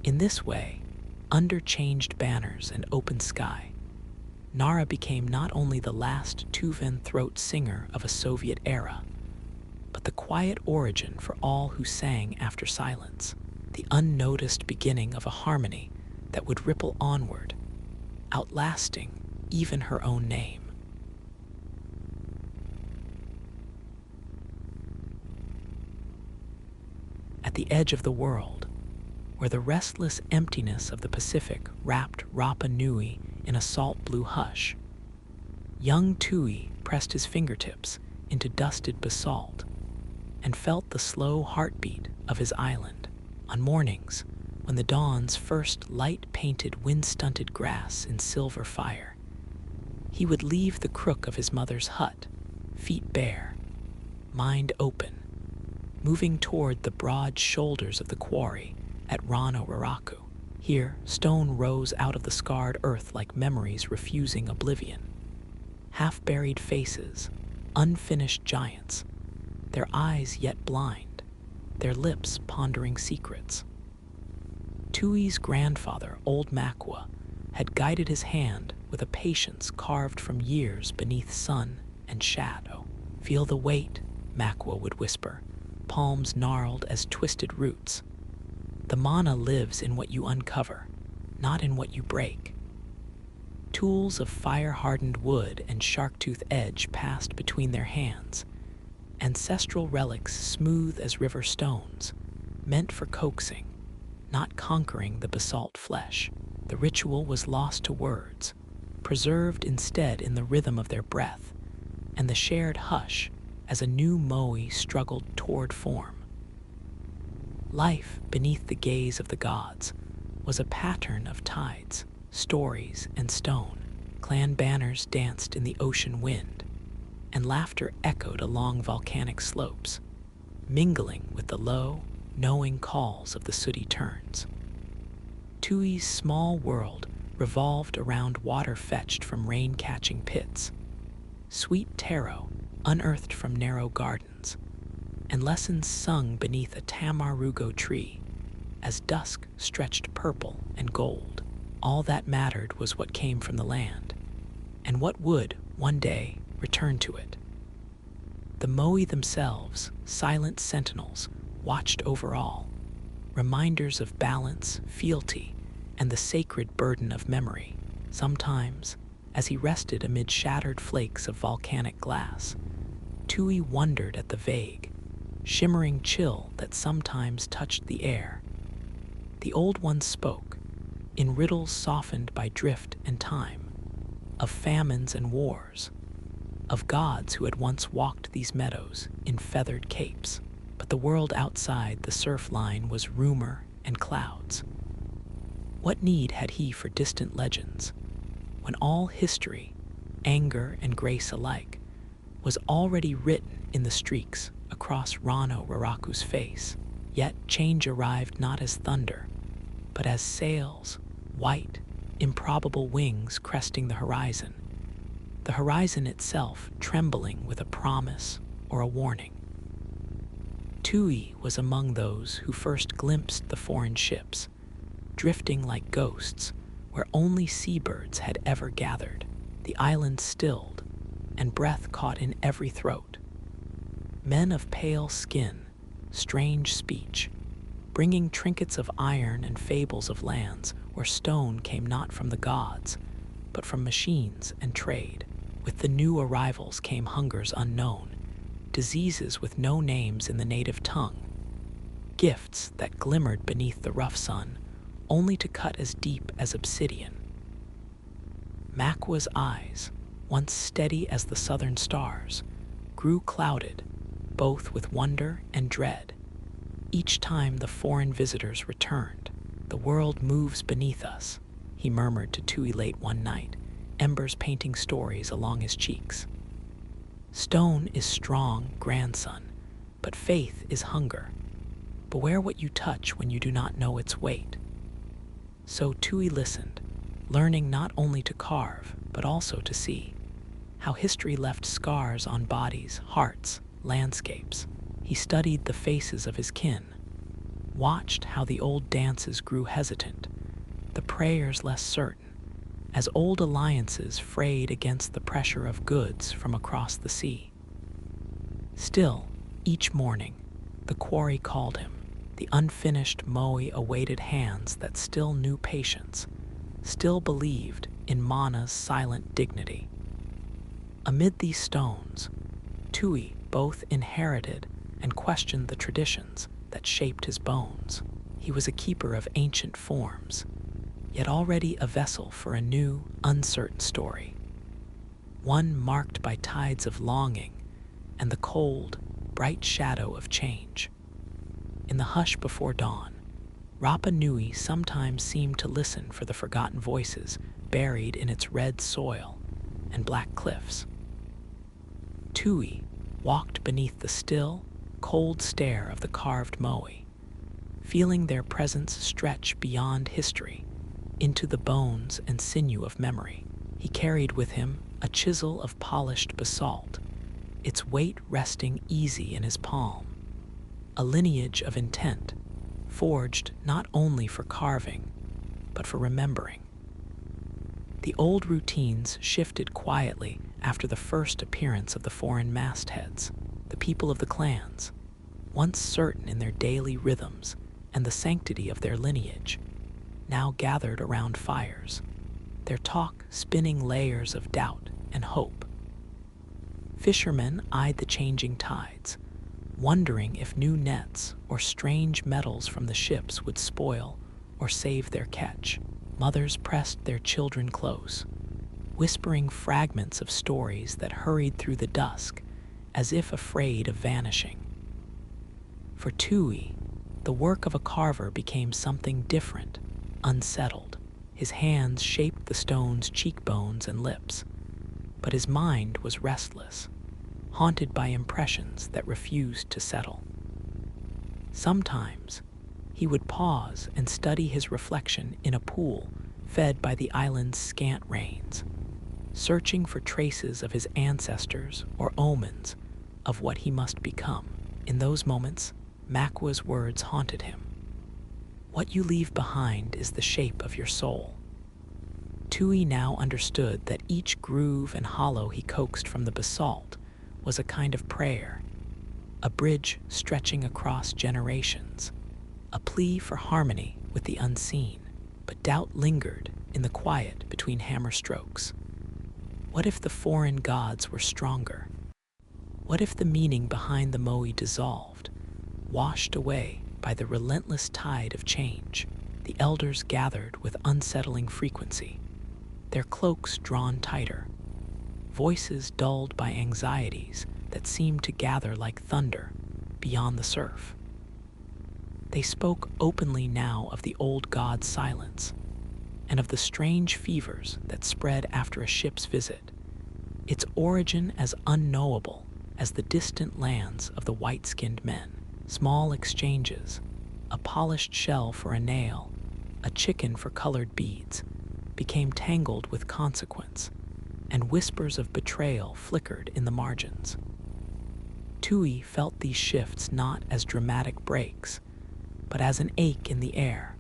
In this way, under changed banners and open sky, Nara became not only the last Tuvan throat singer of a Soviet era, but the quiet origin for all who sang after silence, the unnoticed beginning of a harmony that would ripple onward, outlasting even her own name. At the edge of the world, where the restless emptiness of the Pacific wrapped Rapa Nui in a salt blue hush, young Tui pressed his fingertips into dusted basalt and felt the slow heartbeat of his island. On mornings, when the dawn's first light-painted, wind-stunted grass in silver fire, he would leave the crook of his mother's hut, feet bare, mind open, moving toward the broad shoulders of the quarry at Rano Raraku. Here, stone rose out of the scarred earth like memories refusing oblivion. Half-buried faces, unfinished giants, their eyes yet blind, their lips pondering secrets. Tui's grandfather, Old Makwa, had guided his hand with a patience carved from years beneath sun and shadow. "Feel the weight," Makwa would whisper, palms gnarled as twisted roots. "The mana lives in what you uncover, not in what you break." Tools of fire-hardened wood and shark-tooth edge passed between their hands, ancestral relics smooth as river stones, meant for coaxing, not conquering the basalt flesh. The ritual was lost to words, preserved instead in the rhythm of their breath, and the shared hush as a new moai struggled toward form. Life beneath the gaze of the gods was a pattern of tides, stories, and stone. Clan banners danced in the ocean wind, and laughter echoed along volcanic slopes, mingling with the low, knowing calls of the sooty terns. Tui's small world revolved around water fetched from rain-catching pits, sweet taro unearthed from narrow gardens, and lessons sung beneath a tamarugo tree as dusk stretched purple and gold. All that mattered was what came from the land, and what would, one day, return to it. The moai themselves, silent sentinels, watched over all, reminders of balance, fealty, and the sacred burden of memory. Sometimes, as he rested amid shattered flakes of volcanic glass, Tui wondered at the vague, shimmering chill that sometimes touched the air. The old ones spoke, in riddles softened by drift and time, of famines and wars, of gods who had once walked these meadows in feathered capes. But the world outside the surf line was rumor and clouds. What need had he for distant legends, when all history, anger and grace alike, was already written in the streaks across Rano Raraku's face? Yet change arrived not as thunder, but as sails, white, improbable wings cresting the horizon itself trembling with a promise or a warning. Tui was among those who first glimpsed the foreign ships, drifting like ghosts where only seabirds had ever gathered. The island stilled, and breath caught in every throat. Men of pale skin, strange speech, bringing trinkets of iron and fables of lands where stone came not from the gods, but from machines and trade. With the new arrivals came hungers unknown, diseases with no names in the native tongue, gifts that glimmered beneath the rough sun, only to cut as deep as obsidian. Makwa's eyes, once steady as the southern stars, grew clouded, both with wonder and dread. Each time the foreign visitors returned, "The world moves beneath us," he murmured to Tui late one night, embers painting stories along his cheeks. "Stone is strong, grandson, but faith is hunger. Beware what you touch when you do not know its weight." So Tui listened, learning not only to carve, but also to see how history left scars on bodies, hearts, landscapes. He studied the faces of his kin, watched how the old dances grew hesitant, the prayers less certain, as old alliances frayed against the pressure of goods from across the sea. Still, each morning, the quarry called him. The unfinished moai awaited hands that still knew patience, still believed in Mana's silent dignity. Amid these stones, Tui both inherited and questioned the traditions that shaped his bones. He was a keeper of ancient forms, yet already a vessel for a new, uncertain story. One marked by tides of longing and the cold, bright shadow of change. In the hush before dawn, Rapa Nui sometimes seemed to listen for the forgotten voices buried in its red soil and black cliffs. Tui walked beneath the still, cold stare of the carved moai, feeling their presence stretch beyond history into the bones and sinew of memory. He carried with him a chisel of polished basalt, its weight resting easy in his palm, a lineage of intent, forged not only for carving, but for remembering. The old routines shifted quietly after the first appearance of the foreign mastheads. The people of the clans, once certain in their daily rhythms and the sanctity of their lineage, now gathered around fires, their talk spinning layers of doubt and hope. Fishermen eyed the changing tides, wondering if new nets or strange metals from the ships would spoil or save their catch. Mothers pressed their children close, whispering fragments of stories that hurried through the dusk as if afraid of vanishing. For Tui, the work of a carver became something different, unsettled. His hands shaped the stone's cheekbones and lips, but his mind was restless, haunted by impressions that refused to settle. Sometimes, he would pause and study his reflection in a pool fed by the island's scant rains, searching for traces of his ancestors or omens of what he must become. In those moments, Makwa's words haunted him. "What you leave behind is the shape of your soul." Tui now understood that each groove and hollow he coaxed from the basalt was a kind of prayer, a bridge stretching across generations, a plea for harmony with the unseen. But doubt lingered in the quiet between hammer strokes. What if the foreign gods were stronger? What if the meaning behind the moai dissolved, washed away by the relentless tide of change? The elders gathered with unsettling frequency, their cloaks drawn tighter, voices dulled by anxieties that seemed to gather like thunder beyond the surf. They spoke openly now of the old god's silence and of the strange fevers that spread after a ship's visit, its origin as unknowable as the distant lands of the white-skinned men. Small exchanges, a polished shell for a nail, a chicken for colored beads, became tangled with consequence, and whispers of betrayal flickered in the margins. Tui felt these shifts not as dramatic breaks, but as an ache in the air,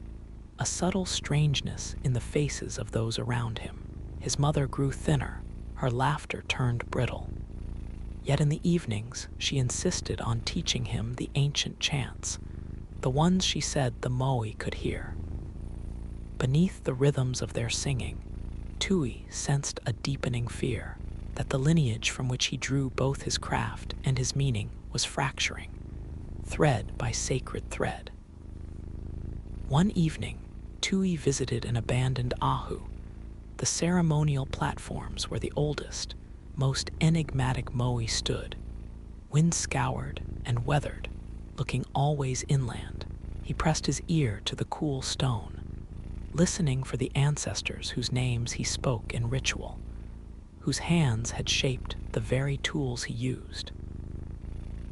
a subtle strangeness in the faces of those around him. His mother grew thinner, her laughter turned brittle. Yet in the evenings, she insisted on teaching him the ancient chants, the ones she said the moai could hear. Beneath the rhythms of their singing, Tui sensed a deepening fear that the lineage from which he drew both his craft and his meaning was fracturing, thread by sacred thread. One evening, Tui visited an abandoned ahu, the ceremonial platforms where the oldest, most enigmatic moai stood, wind-scoured and weathered, looking always inland. He pressed his ear to the cool stone, listening for the ancestors whose names he spoke in ritual, whose hands had shaped the very tools he used.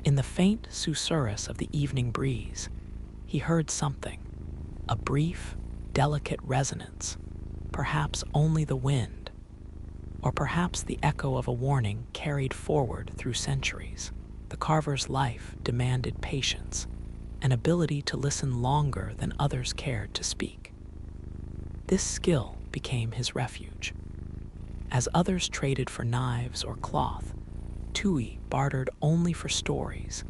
In the faint susurrus of the evening breeze, he heard something, a brief, delicate resonance, perhaps only the wind, or perhaps the echo of a warning carried forward through centuries. The carver's life demanded patience, an ability to listen longer than others cared to speak. This skill became his refuge. As others traded for knives or cloth, Tui bartered only for stories,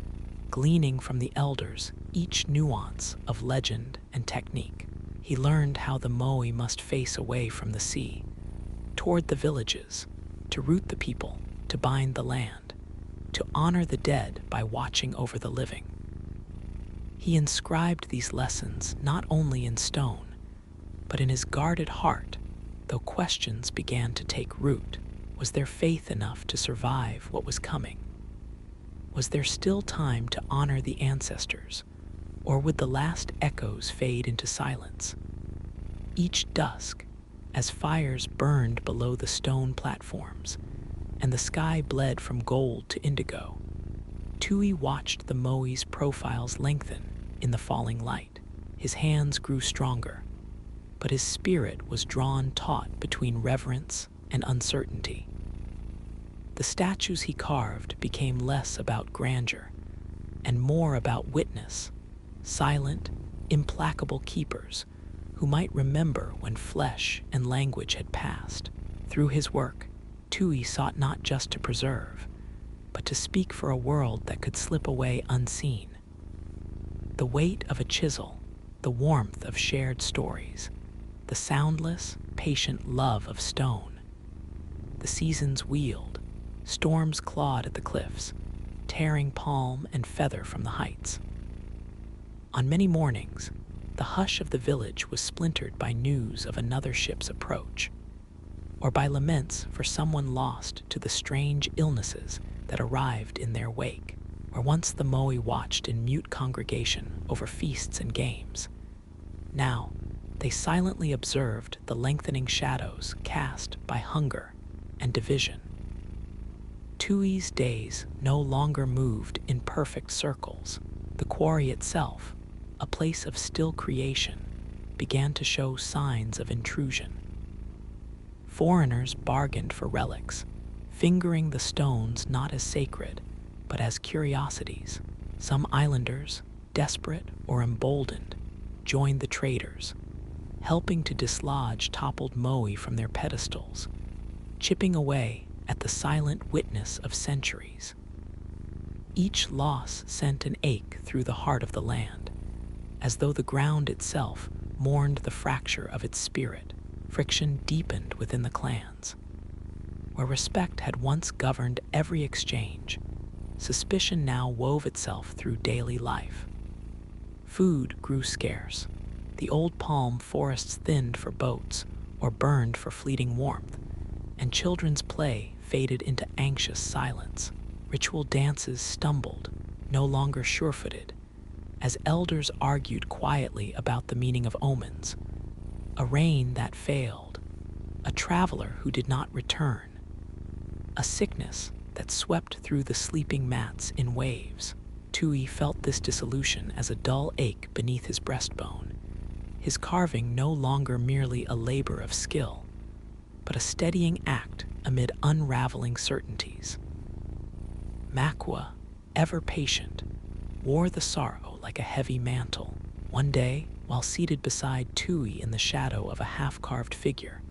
gleaning from the elders each nuance of legend and technique. He learned how the moai must face away from the sea, toward the villages, to root the people, to bind the land, to honor the dead by watching over the living. He inscribed these lessons not only in stone, but in his guarded heart. Though questions began to take root, was there faith enough to survive what was coming? Was there still time to honor the ancestors, or would the last echoes fade into silence? Each dusk, as fires burned below the stone platforms, and the sky bled from gold to indigo, Tui watched the moai's profiles lengthen in the falling light. His hands grew stronger, but his spirit was drawn taut between reverence and uncertainty. The statues he carved became less about grandeur and more about witness, silent, implacable keepers who might remember when flesh and language had passed. Through his work, Tui sought not just to preserve, but to speak for a world that could slip away unseen. The weight of a chisel, the warmth of shared stories, the soundless, patient love of stone. The seasons wheeled, storms clawed at the cliffs, tearing palm and feather from the heights. On many mornings, the hush of the village was splintered by news of another ship's approach, or by laments for someone lost to the strange illnesses that arrived in their wake. Where once the moai watched in mute congregation over feasts and games, now they silently observed the lengthening shadows cast by hunger and division. Tui's days no longer moved in perfect circles. The quarry itself, a place of still creation, began to show signs of intrusion. Foreigners bargained for relics, fingering the stones not as sacred, but as curiosities. Some islanders, desperate or emboldened, joined the traders, helping to dislodge toppled moai from their pedestals, chipping away at the silent witness of centuries. Each loss sent an ache through the heart of the land, as though the ground itself mourned the fracture of its spirit. Friction deepened within the clans. Where respect had once governed every exchange, suspicion now wove itself through daily life. Food grew scarce. The old palm forests thinned for boats or burned for fleeting warmth, and children's play faded into anxious silence. Ritual dances stumbled, no longer sure-footed, as elders argued quietly about the meaning of omens. A rain that failed, a traveler who did not return, a sickness that swept through the sleeping mats in waves. Tui felt this dissolution as a dull ache beneath his breastbone, his carving no longer merely a labor of skill, but a steadying act amid unraveling certainties. Makwa, ever patient, wore the sorrow like a heavy mantle. One day, while seated beside Tui in the shadow of a half-carved figure,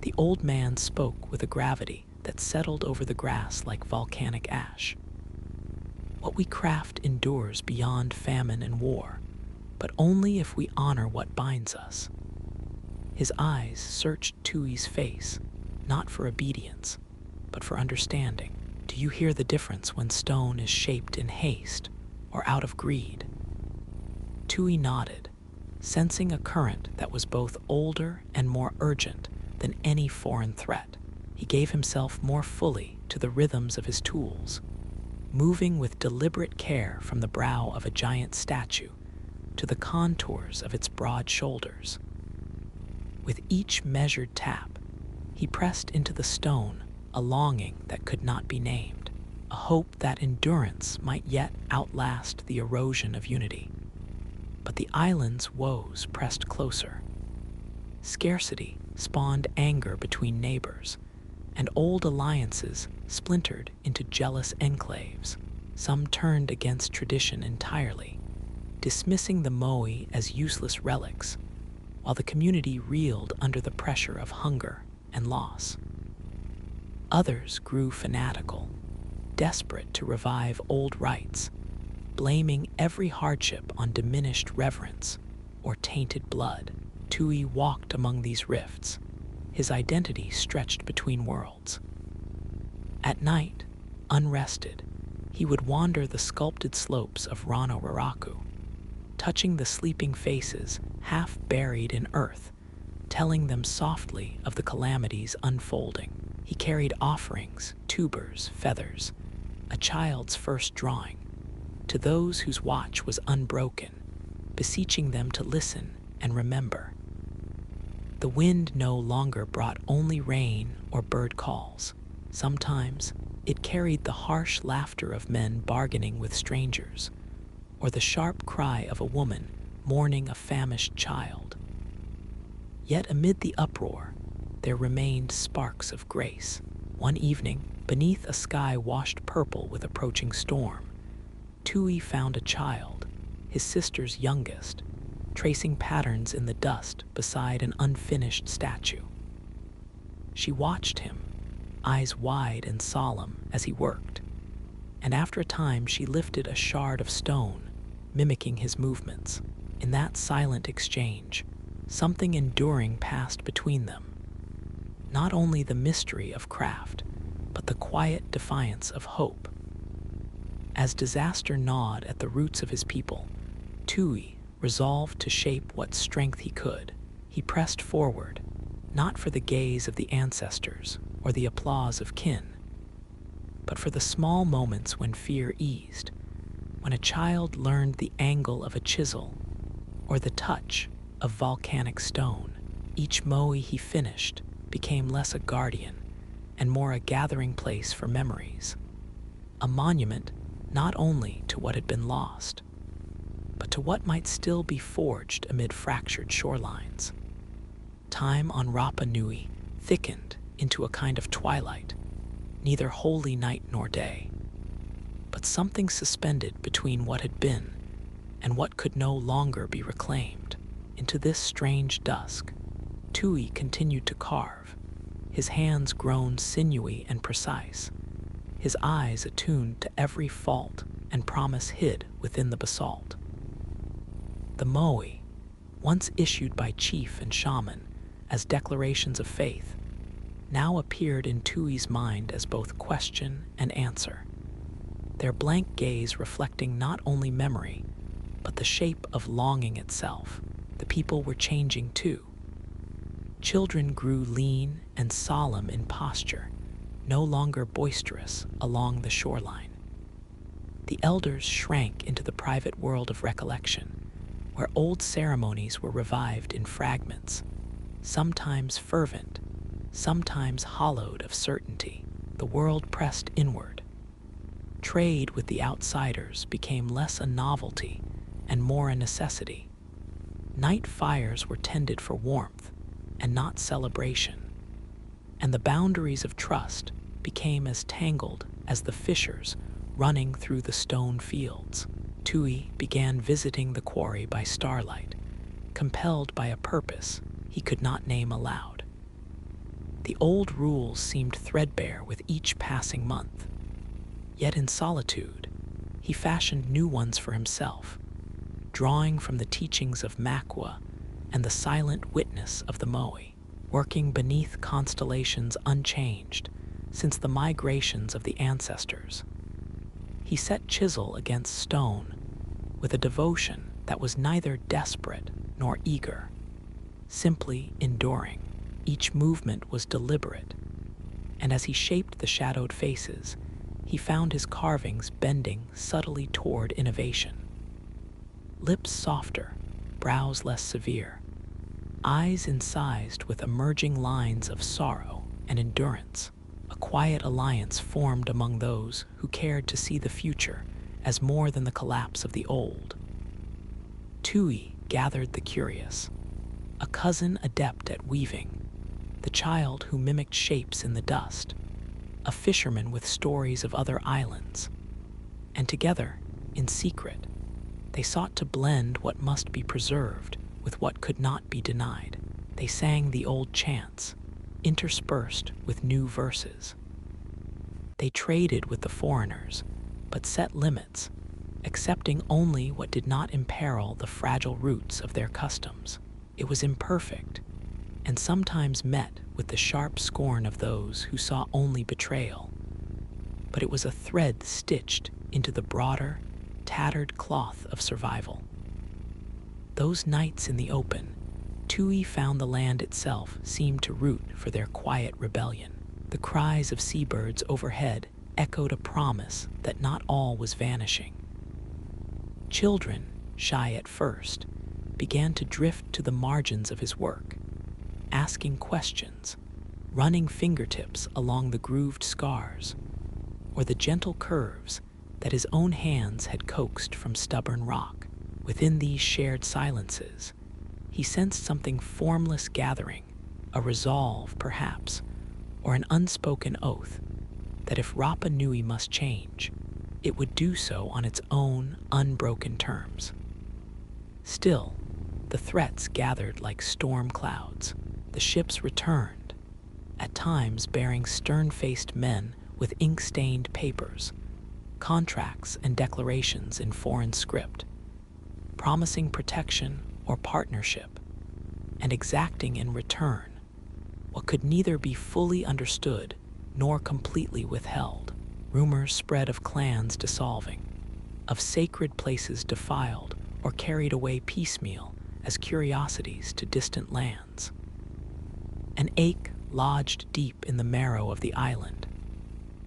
the old man spoke with a gravity that settled over the grass like volcanic ash. What we craft endures beyond famine and war, but only if we honor what binds us. His eyes searched Tui's face, not for obedience, but for understanding. Do you hear the difference when stone is shaped in haste or out of greed? Tui nodded, sensing a current that was both older and more urgent than any foreign threat. He gave himself more fully to the rhythms of his tools, moving with deliberate care from the brow of a giant statue to the contours of its broad shoulders. With each measured tap, he pressed into the stone a longing that could not be named, a hope that endurance might yet outlast the erosion of unity. But the island's woes pressed closer. Scarcity spawned anger between neighbors, and old alliances splintered into jealous enclaves. Some turned against tradition entirely, dismissing the moai as useless relics, while the community reeled under the pressure of hunger and loss. Others grew fanatical, desperate to revive old rites, blaming every hardship on diminished reverence or tainted blood. Tui walked among these rifts, his identity stretched between worlds. At night, unrested, he would wander the sculpted slopes of Rano Raraku, touching the sleeping faces half buried in earth, telling them softly of the calamities unfolding. He carried offerings, tubers, feathers, a child's first drawing, to those whose watch was unbroken, beseeching them to listen and remember. The wind no longer brought only rain or bird calls. Sometimes it carried the harsh laughter of men bargaining with strangers, or the sharp cry of a woman mourning a famished child. Yet amid the uproar, there remained sparks of grace. One evening, beneath a sky washed purple with approaching storm, Tui found a child, his sister's youngest, tracing patterns in the dust beside an unfinished statue. She watched him, eyes wide and solemn as he worked, and after a time she lifted a shard of stone, mimicking his movements. In that silent exchange, something enduring passed between them. Not only the mystery of craft, but the quiet defiance of hope. As disaster gnawed at the roots of his people, Tui resolved to shape what strength he could. He pressed forward, not for the gaze of the ancestors or the applause of kin, but for the small moments when fear eased, when a child learned the angle of a chisel or the touch of volcanic stone. Each moai he finished became less a guardian and more a gathering place for memories, a monument not only to what had been lost, but to what might still be forged amid fractured shorelines. Time on Rapa Nui thickened into a kind of twilight, neither wholly night nor day, but something suspended between what had been and what could no longer be reclaimed. Into this strange dusk, Tui continued to carve, his hands grown sinewy and precise, his eyes attuned to every fault and promise hid within the basalt. The moe, once issued by chief and shaman as declarations of faith, now appeared in Tui's mind as both question and answer, their blank gaze reflecting not only memory, but the shape of longing itself. The people were changing too. Children grew lean and solemn in posture, no longer boisterous along the shoreline. The elders shrank into the private world of recollection, where old ceremonies were revived in fragments, sometimes fervent, sometimes hollowed of certainty. The world pressed inward. Trade with the outsiders became less a novelty and more a necessity. Night fires were tended for warmth and not celebration, and the boundaries of trust became as tangled as the fissures running through the stone fields. Tui began visiting the quarry by starlight, compelled by a purpose he could not name aloud. The old rules seemed threadbare with each passing month, yet in solitude, he fashioned new ones for himself, drawing from the teachings of Makwa and the silent witness of the moe, working beneath constellations unchanged since the migrations of the ancestors. He set chisel against stone with a devotion that was neither desperate nor eager, simply enduring. Each movement was deliberate, and as he shaped the shadowed faces, he found his carvings bending subtly toward innovation. Lips softer, brows less severe, eyes incised with emerging lines of sorrow and endurance. A quiet alliance formed among those who cared to see the future as more than the collapse of the old. Tui gathered the curious, a cousin adept at weaving, the child who mimicked shapes in the dust, a fisherman with stories of other islands, and together, in secret, they sought to blend what must be preserved with what could not be denied. They sang the old chants, interspersed with new verses. They traded with the foreigners, but set limits, accepting only what did not imperil the fragile roots of their customs. It was imperfect, and sometimes met with the sharp scorn of those who saw only betrayal. But it was a thread stitched into the broader, tattered cloth of survival. Those nights in the open, Tui found the land itself seemed to root for their quiet rebellion. The cries of seabirds overhead echoed a promise that not all was vanishing. Children, shy at first, began to drift to the margins of his work, asking questions, running fingertips along the grooved scars, or the gentle curves that his own hands had coaxed from stubborn rock. Within these shared silences, he sensed something formless gathering, a resolve, perhaps, or an unspoken oath that if Rapa Nui must change, it would do so on its own unbroken terms. Still, the threats gathered like storm clouds. The ships returned, at times bearing stern-faced men with ink-stained papers, contracts and declarations in foreign script, promising protection or partnership, and exacting in return what could neither be fully understood nor completely withheld. Rumors spread of clans dissolving, of sacred places defiled or carried away piecemeal as curiosities to distant lands. An ache lodged deep in the marrow of the island,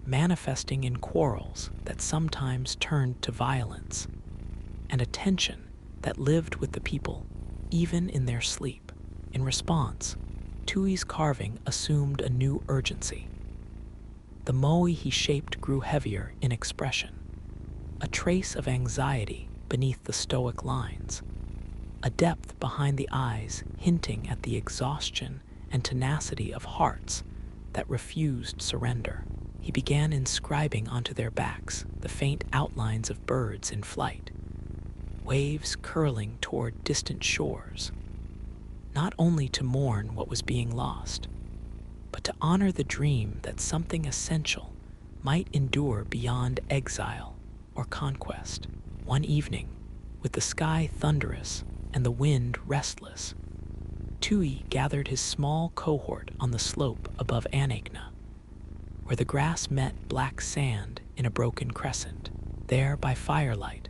manifesting in quarrels that sometimes turned to violence, and a tension that lived with the people even in their sleep. In response, Tui's carving assumed a new urgency. The moe he shaped grew heavier in expression, a trace of anxiety beneath the stoic lines, a depth behind the eyes hinting at the exhaustion and tenacity of hearts that refused surrender. He began inscribing onto their backs the faint outlines of birds in flight, waves curling toward distant shores, not only to mourn what was being lost, but to honor the dream that something essential might endure beyond exile or conquest. One evening, with the sky thunderous and the wind restless, Tui gathered his small cohort on the slope above Anagna, where the grass met black sand in a broken crescent. There, by firelight,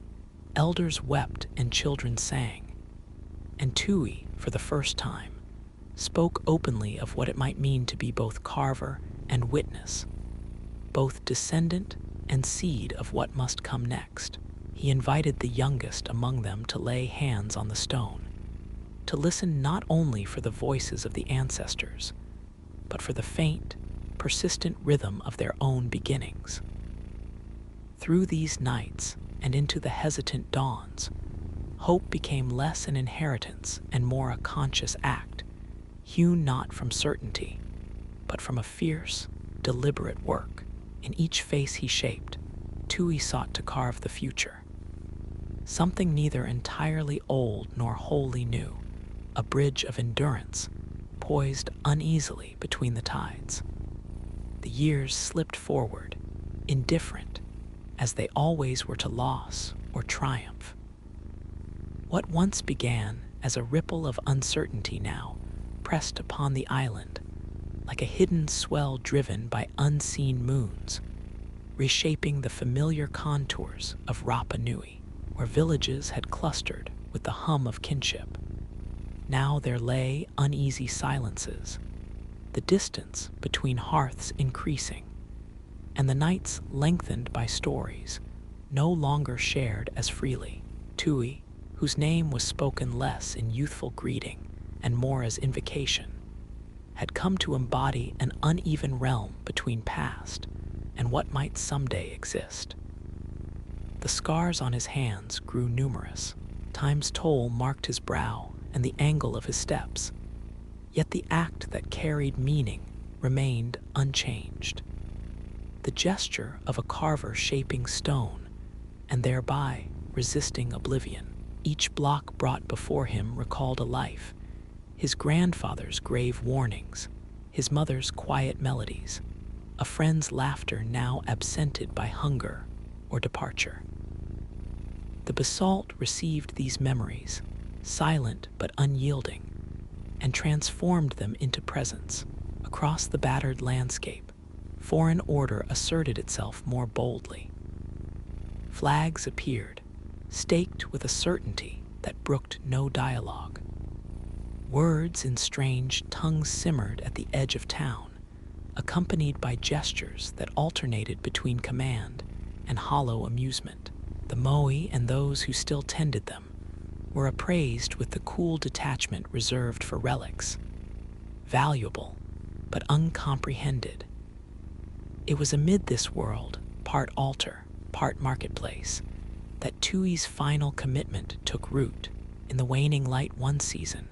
elders wept and children sang, and Tui, for the first time, spoke openly of what it might mean to be both carver and witness, both descendant and seed of what must come next. He invited the youngest among them to lay hands on the stone, to listen not only for the voices of the ancestors, but for the faint, persistent rhythm of their own beginnings. Through these nights and into the hesitant dawns, hope became less an inheritance and more a conscious act, hewn not from certainty, but from a fierce, deliberate work. In each face he shaped, Tui sought to carve the future. Something neither entirely old nor wholly new, a bridge of endurance, poised uneasily between the tides. The years slipped forward, indifferent, as they always were to loss or triumph. What once began as a ripple of uncertainty now pressed upon the island, like a hidden swell driven by unseen moons, reshaping the familiar contours of Rapa Nui, where villages had clustered with the hum of kinship. Now there lay uneasy silences, the distance between hearths increasing, and the nights lengthened by stories no longer shared as freely. Tui, whose name was spoken less in youthful greeting and more as invocation, had come to embody an uneven realm between past and what might someday exist. The scars on his hands grew numerous. Time's toll marked his brow and the angle of his steps, yet the act that carried meaning remained unchanged. The gesture of a carver shaping stone and thereby resisting oblivion. Each block brought before him recalled a life, his grandfather's grave warnings, his mother's quiet melodies, a friend's laughter now absented by hunger or departure. The basalt received these memories, silent but unyielding, and transformed them into presence. Across the battered landscape, foreign order asserted itself more boldly. Flags appeared, staked with a certainty that brooked no dialogue. Words in strange tongues simmered at the edge of town, accompanied by gestures that alternated between command and hollow amusement. The moai and those who still tended them were appraised with the cool detachment reserved for relics, valuable but uncomprehended. It was amid this world, part altar, part marketplace, that Tui's final commitment took root. In the waning light one season,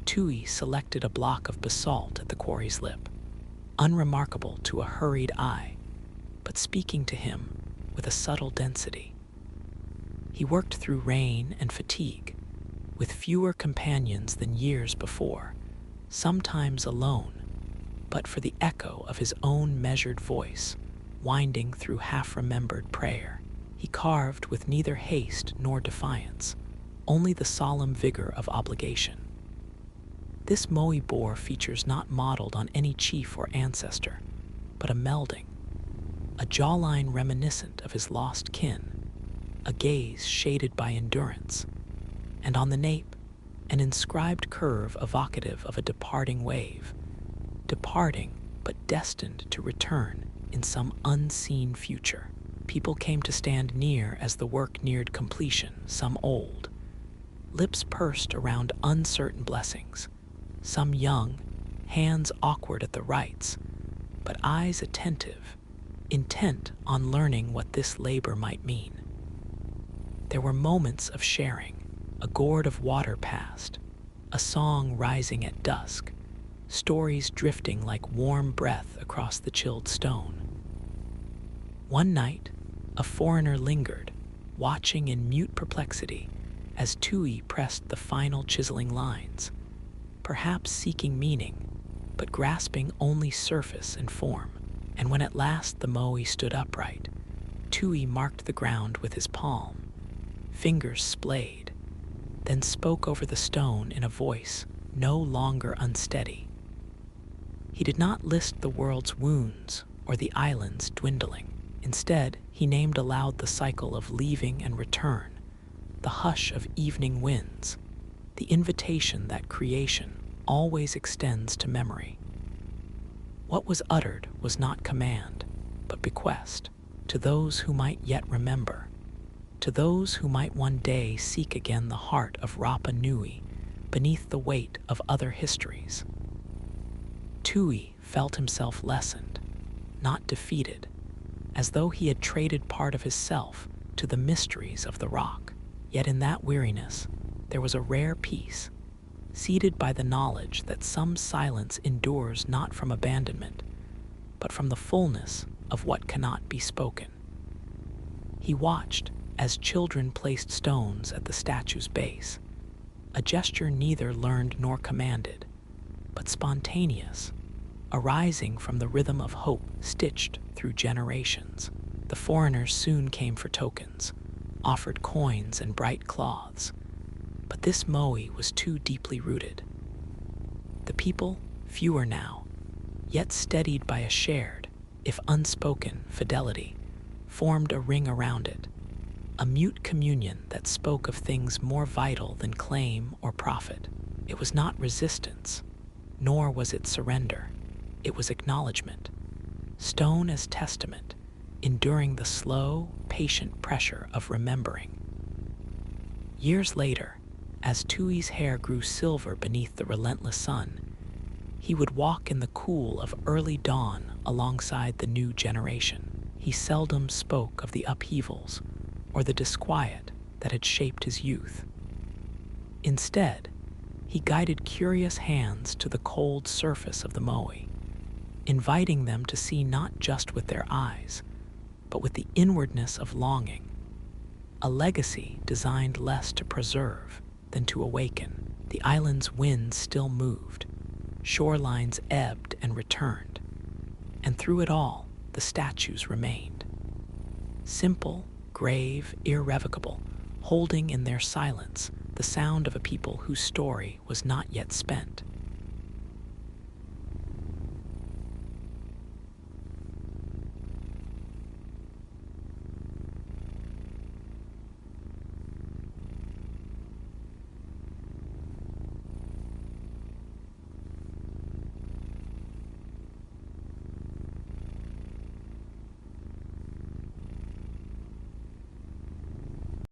Tui selected a block of basalt at the quarry's lip, unremarkable to a hurried eye, but speaking to him with a subtle density. He worked through rain and fatigue, with fewer companions than years before, sometimes alone, but for the echo of his own measured voice, winding through half-remembered prayer. He carved with neither haste nor defiance, only the solemn vigor of obligation. This moai boar features not modeled on any chief or ancestor, but a melding, a jawline reminiscent of his lost kin, a gaze shaded by endurance, and on the nape, an inscribed curve evocative of a departing wave, departing but destined to return in some unseen future. People came to stand near as the work neared completion, some old, lips pursed around uncertain blessings, some young, hands awkward at the rites, but eyes attentive, intent on learning what this labor might mean. There were moments of sharing, a gourd of water passed, a song rising at dusk, stories drifting like warm breath across the chilled stone. One night, a foreigner lingered, watching in mute perplexity as Tui pressed the final chiseling lines, perhaps seeking meaning, but grasping only surface and form. And when at last the moai stood upright, Tui marked the ground with his palm, fingers splayed, then spoke over the stone in a voice no longer unsteady. He did not list the world's wounds or the island's dwindling. Instead, he named aloud the cycle of leaving and return, the hush of evening winds, the invitation that creation always extends to memory. What was uttered was not command, but bequest, to those who might yet remember, to those who might one day seek again the heart of Rapa Nui beneath the weight of other histories. Tui felt himself lessened, not defeated, as though he had traded part of his self to the mysteries of the rock. Yet in that weariness, there was a rare peace, seated by the knowledge that some silence endures not from abandonment, but from the fullness of what cannot be spoken. He watched as children placed stones at the statue's base, a gesture neither learned nor commanded, but spontaneous, arising from the rhythm of hope stitched through generations. The foreigners soon came for tokens, offered coins and bright cloths, but this moai was too deeply rooted. The people, fewer now, yet steadied by a shared, if unspoken, fidelity, formed a ring around it, a mute communion that spoke of things more vital than claim or profit. It was not resistance, nor was it surrender. It was acknowledgement, stone as testament, enduring the slow, patient pressure of remembering. Years later, as Tui's hair grew silver beneath the relentless sun, he would walk in the cool of early dawn alongside the new generation. He seldom spoke of the upheavals or the disquiet that had shaped his youth. Instead, he guided curious hands to the cold surface of the moai, inviting them to see not just with their eyes, but with the inwardness of longing, a legacy designed less to preserve than to awaken. The island's winds still moved, shorelines ebbed and returned, and through it all, the statues remained. Simple, grave, irrevocable, holding in their silence the sound of a people whose story was not yet spent.